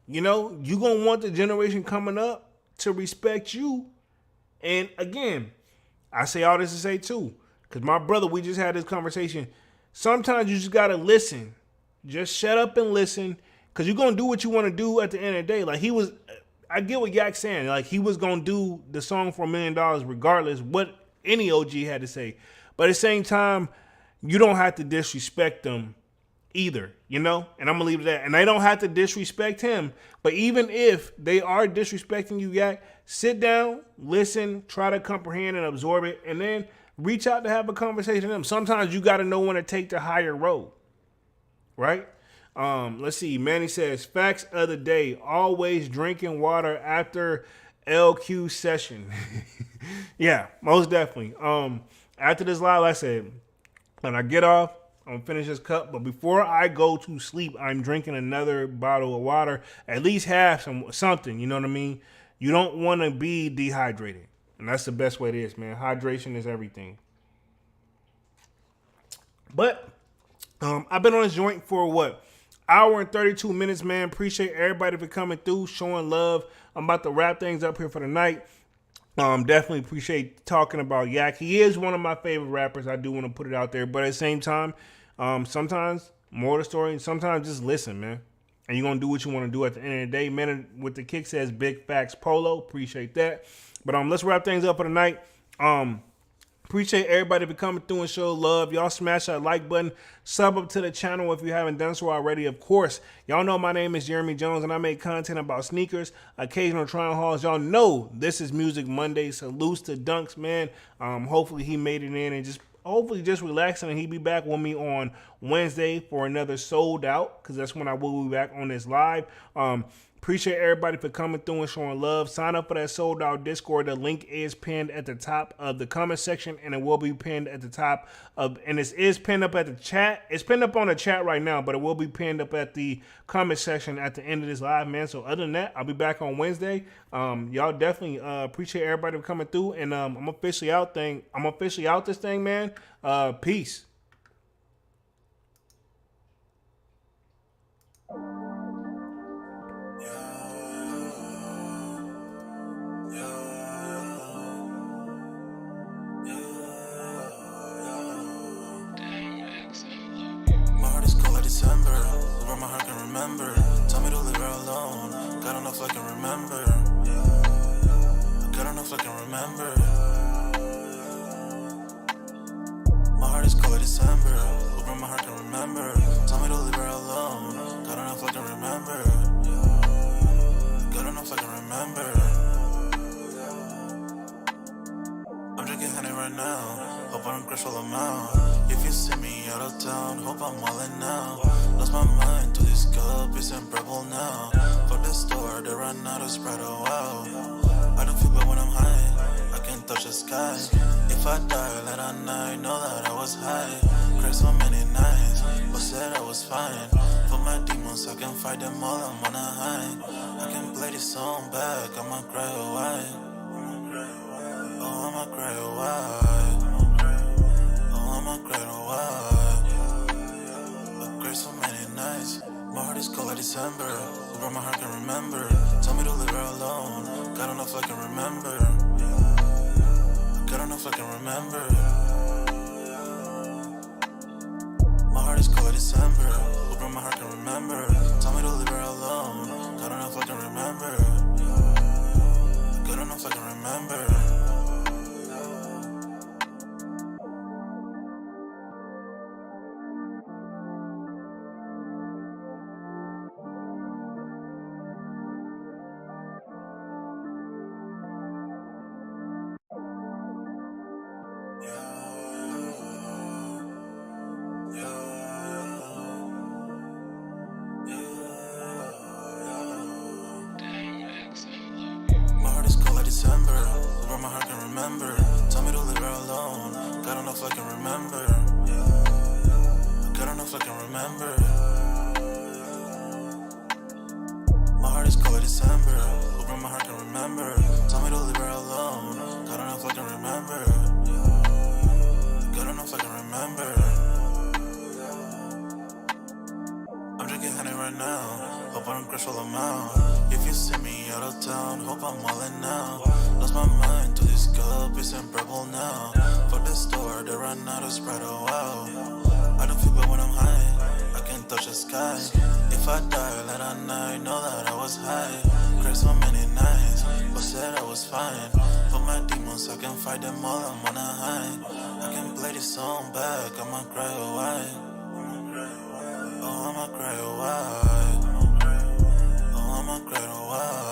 Speaker 2: You know, you gonna want the generation coming up to respect you. And again, I say all this to say too, because my brother, we just had this conversation. Sometimes you just gotta listen. Just shut up and listen, because you're gonna do what you want to do at the end of the day. Like I get what Yak's saying. Like he was gonna do the song for $1 million regardless what any OG had to say. But at the same time, you don't have to disrespect them either, you know? And I'm gonna leave it at that. And they don't have to disrespect him. But even if they are disrespecting you, Yak, sit down, listen, try to comprehend and absorb it, and then reach out to have a conversation with them. Sometimes you gotta know when to take the higher road. Right? Let's see. Manny says, facts of the day, always drinking water after LQ session. Yeah, most definitely. After this live, like I said, when I get off, I'm gonna finish this cup. But before I go to sleep, I'm drinking another bottle of water, at least half something. You know what I mean? You don't want to be dehydrated, and that's the best way it is, man. Hydration is everything. But I've been on this joint for what? Hour and 32 minutes, man. Appreciate everybody for coming through, showing love. I'm about to wrap things up here for the night. Definitely appreciate talking about Yak. He is one of my favorite rappers. I do want to put it out there. But at the same time, sometimes, more of the story, sometimes just listen, man. And you're going to do what you want to do at the end of the day. Man, with the kick says Big Facts Polo. Appreciate that. But let's wrap things up for the night. Appreciate everybody for coming through and show love. Y'all smash that like button. Sub up to the channel if you haven't done so already. Of course, y'all know my name is Jeremy Jones and I make content about sneakers, occasional trying hauls. Y'all know this is Music Monday. Salutes to Dunks, man. Hopefully he made it in and hopefully just relaxing, and he'll be back with me on Wednesday for another Sold Out, because that's when I will be back on this live. Appreciate everybody for coming through and showing love. Sign up for that Sold Out Discord. The link is pinned at the top of the comment section, and it will be pinned at the top of, and it is pinned up at the chat. It's pinned up on the chat right now, but it will be pinned up at the comment section at the end of this live, man. So other than that, I'll be back on Wednesday. Y'all definitely appreciate everybody for coming through, and I'm officially out this thing, man. Peace.
Speaker 1: December, where my heart can remember. Tell me to leave her alone. Got enough I can remember. Got enough I can remember. My heart is cold like December, where my heart can remember. Tell me to leave her alone. Got enough I can remember. Got enough I can remember. I'm drinking honey right now. Hope I don't crash all I'm out. If you see me out of town, hope I'm wildin' now. Lost my mind to this cup, it's unbearable now. Fuck the store, they run out of Sprite, oh wow. I don't feel bad when I'm high, I can't touch the sky. If If I die late at night, know that I was high. Cried so many nights, but said I was fine. For my demons, I can fight them all, I'm on a high. I can play this song back, I'ma cry a while. Oh, I'ma cry a while. Oh, I'ma cry a while. I cried so many nights. My heart is cold like December. Where my heart can remember. Tell me to leave her alone. God don't know if I can remember. God don't know if I can remember. My heart is cold like December. Where my heart can remember. Tell me to leave her alone. God don't know if I can remember. God don't know if I can remember. My heart is cold like December. Where my heart can remember. Tell me to leave her alone. God don't know if I can remember. God don't know if I can remember. My heart is cold like December. Where my heart can remember. Tell me to leave her alone. God don't know if I can remember. God don't know if I can remember. I'm drinking honey right now. Hope I don't crush all them out. If you see me out of town, hope I'm wildin' now. Lost my mind to this cup, it's unbearable now. For the store, they run out of Sprite, oh wow. I don't feel bad when I'm high, I can't touch the sky. If I die late at night, know that I was high. Cried so many nights, but said I was fine. For my demons, I can fight them all, I'm on a high. I can play this song back, I'ma cry a while. Oh, I'ma cry a while. Oh, I'ma cry a while.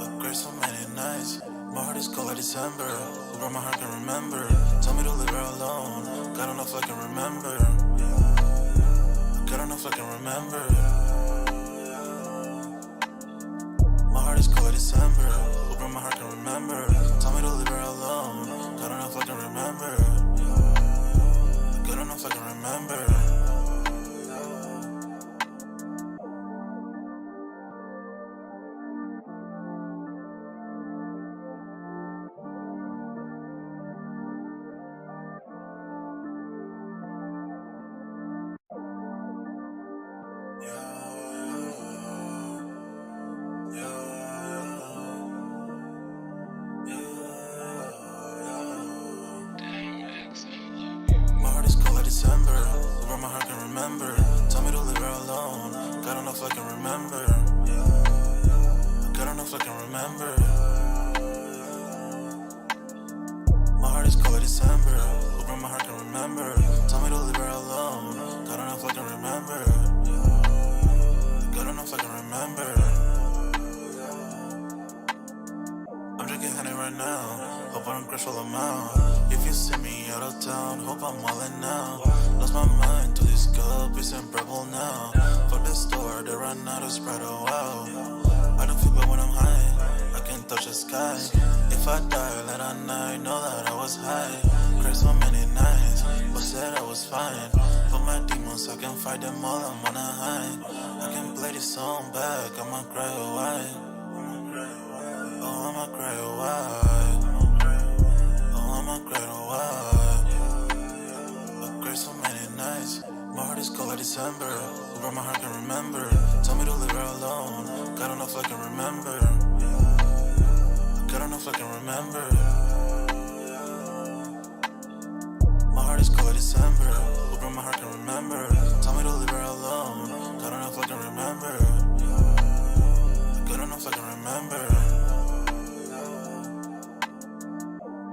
Speaker 1: I cried so many nights. My heart is cold like December. Where my heart can remember. Tell me to leave her alone. God don't know if I can remember. God don't know if I can remember. My heart is cold like December. Where my heart can remember. Tell me to leave her alone. God don't know if I can remember. God don't know if I can remember. My heart is cold like December. Where my heart can remember. Tell me to leave her alone. God don't know if I can remember. God don't know if I can remember. My heart is cold like December. Where my heart can remember. Tell me to leave her alone. God don't know if I can remember. God don't know if I can remember. I'm drinking honey right now. Hope I don't crush all them out. If you see me out of town, hope I'm wildin' now. Lost my mind to this cup, it's unbearable now. For the store, they run out of Sprite, oh wow. I don't feel bad when I'm high, I can't touch the sky. If I die late at night, know that I was high. Cried so many nights, but said I was fine. For my demons, I can fight them all, I'm on a high. I can play this song back, I'ma cry a while. Oh, I'ma cry a while. Oh, I'ma cry a while. I cried so many nights. My heart is cold like December. Where my heart can remember. Tell me to leave her alone. God don't know if I can remember. God don't know if I can remember. My heart is cold like December. Where my heart can remember. Tell me to leave her alone. God don't know if I can remember. God don't know if I can remember.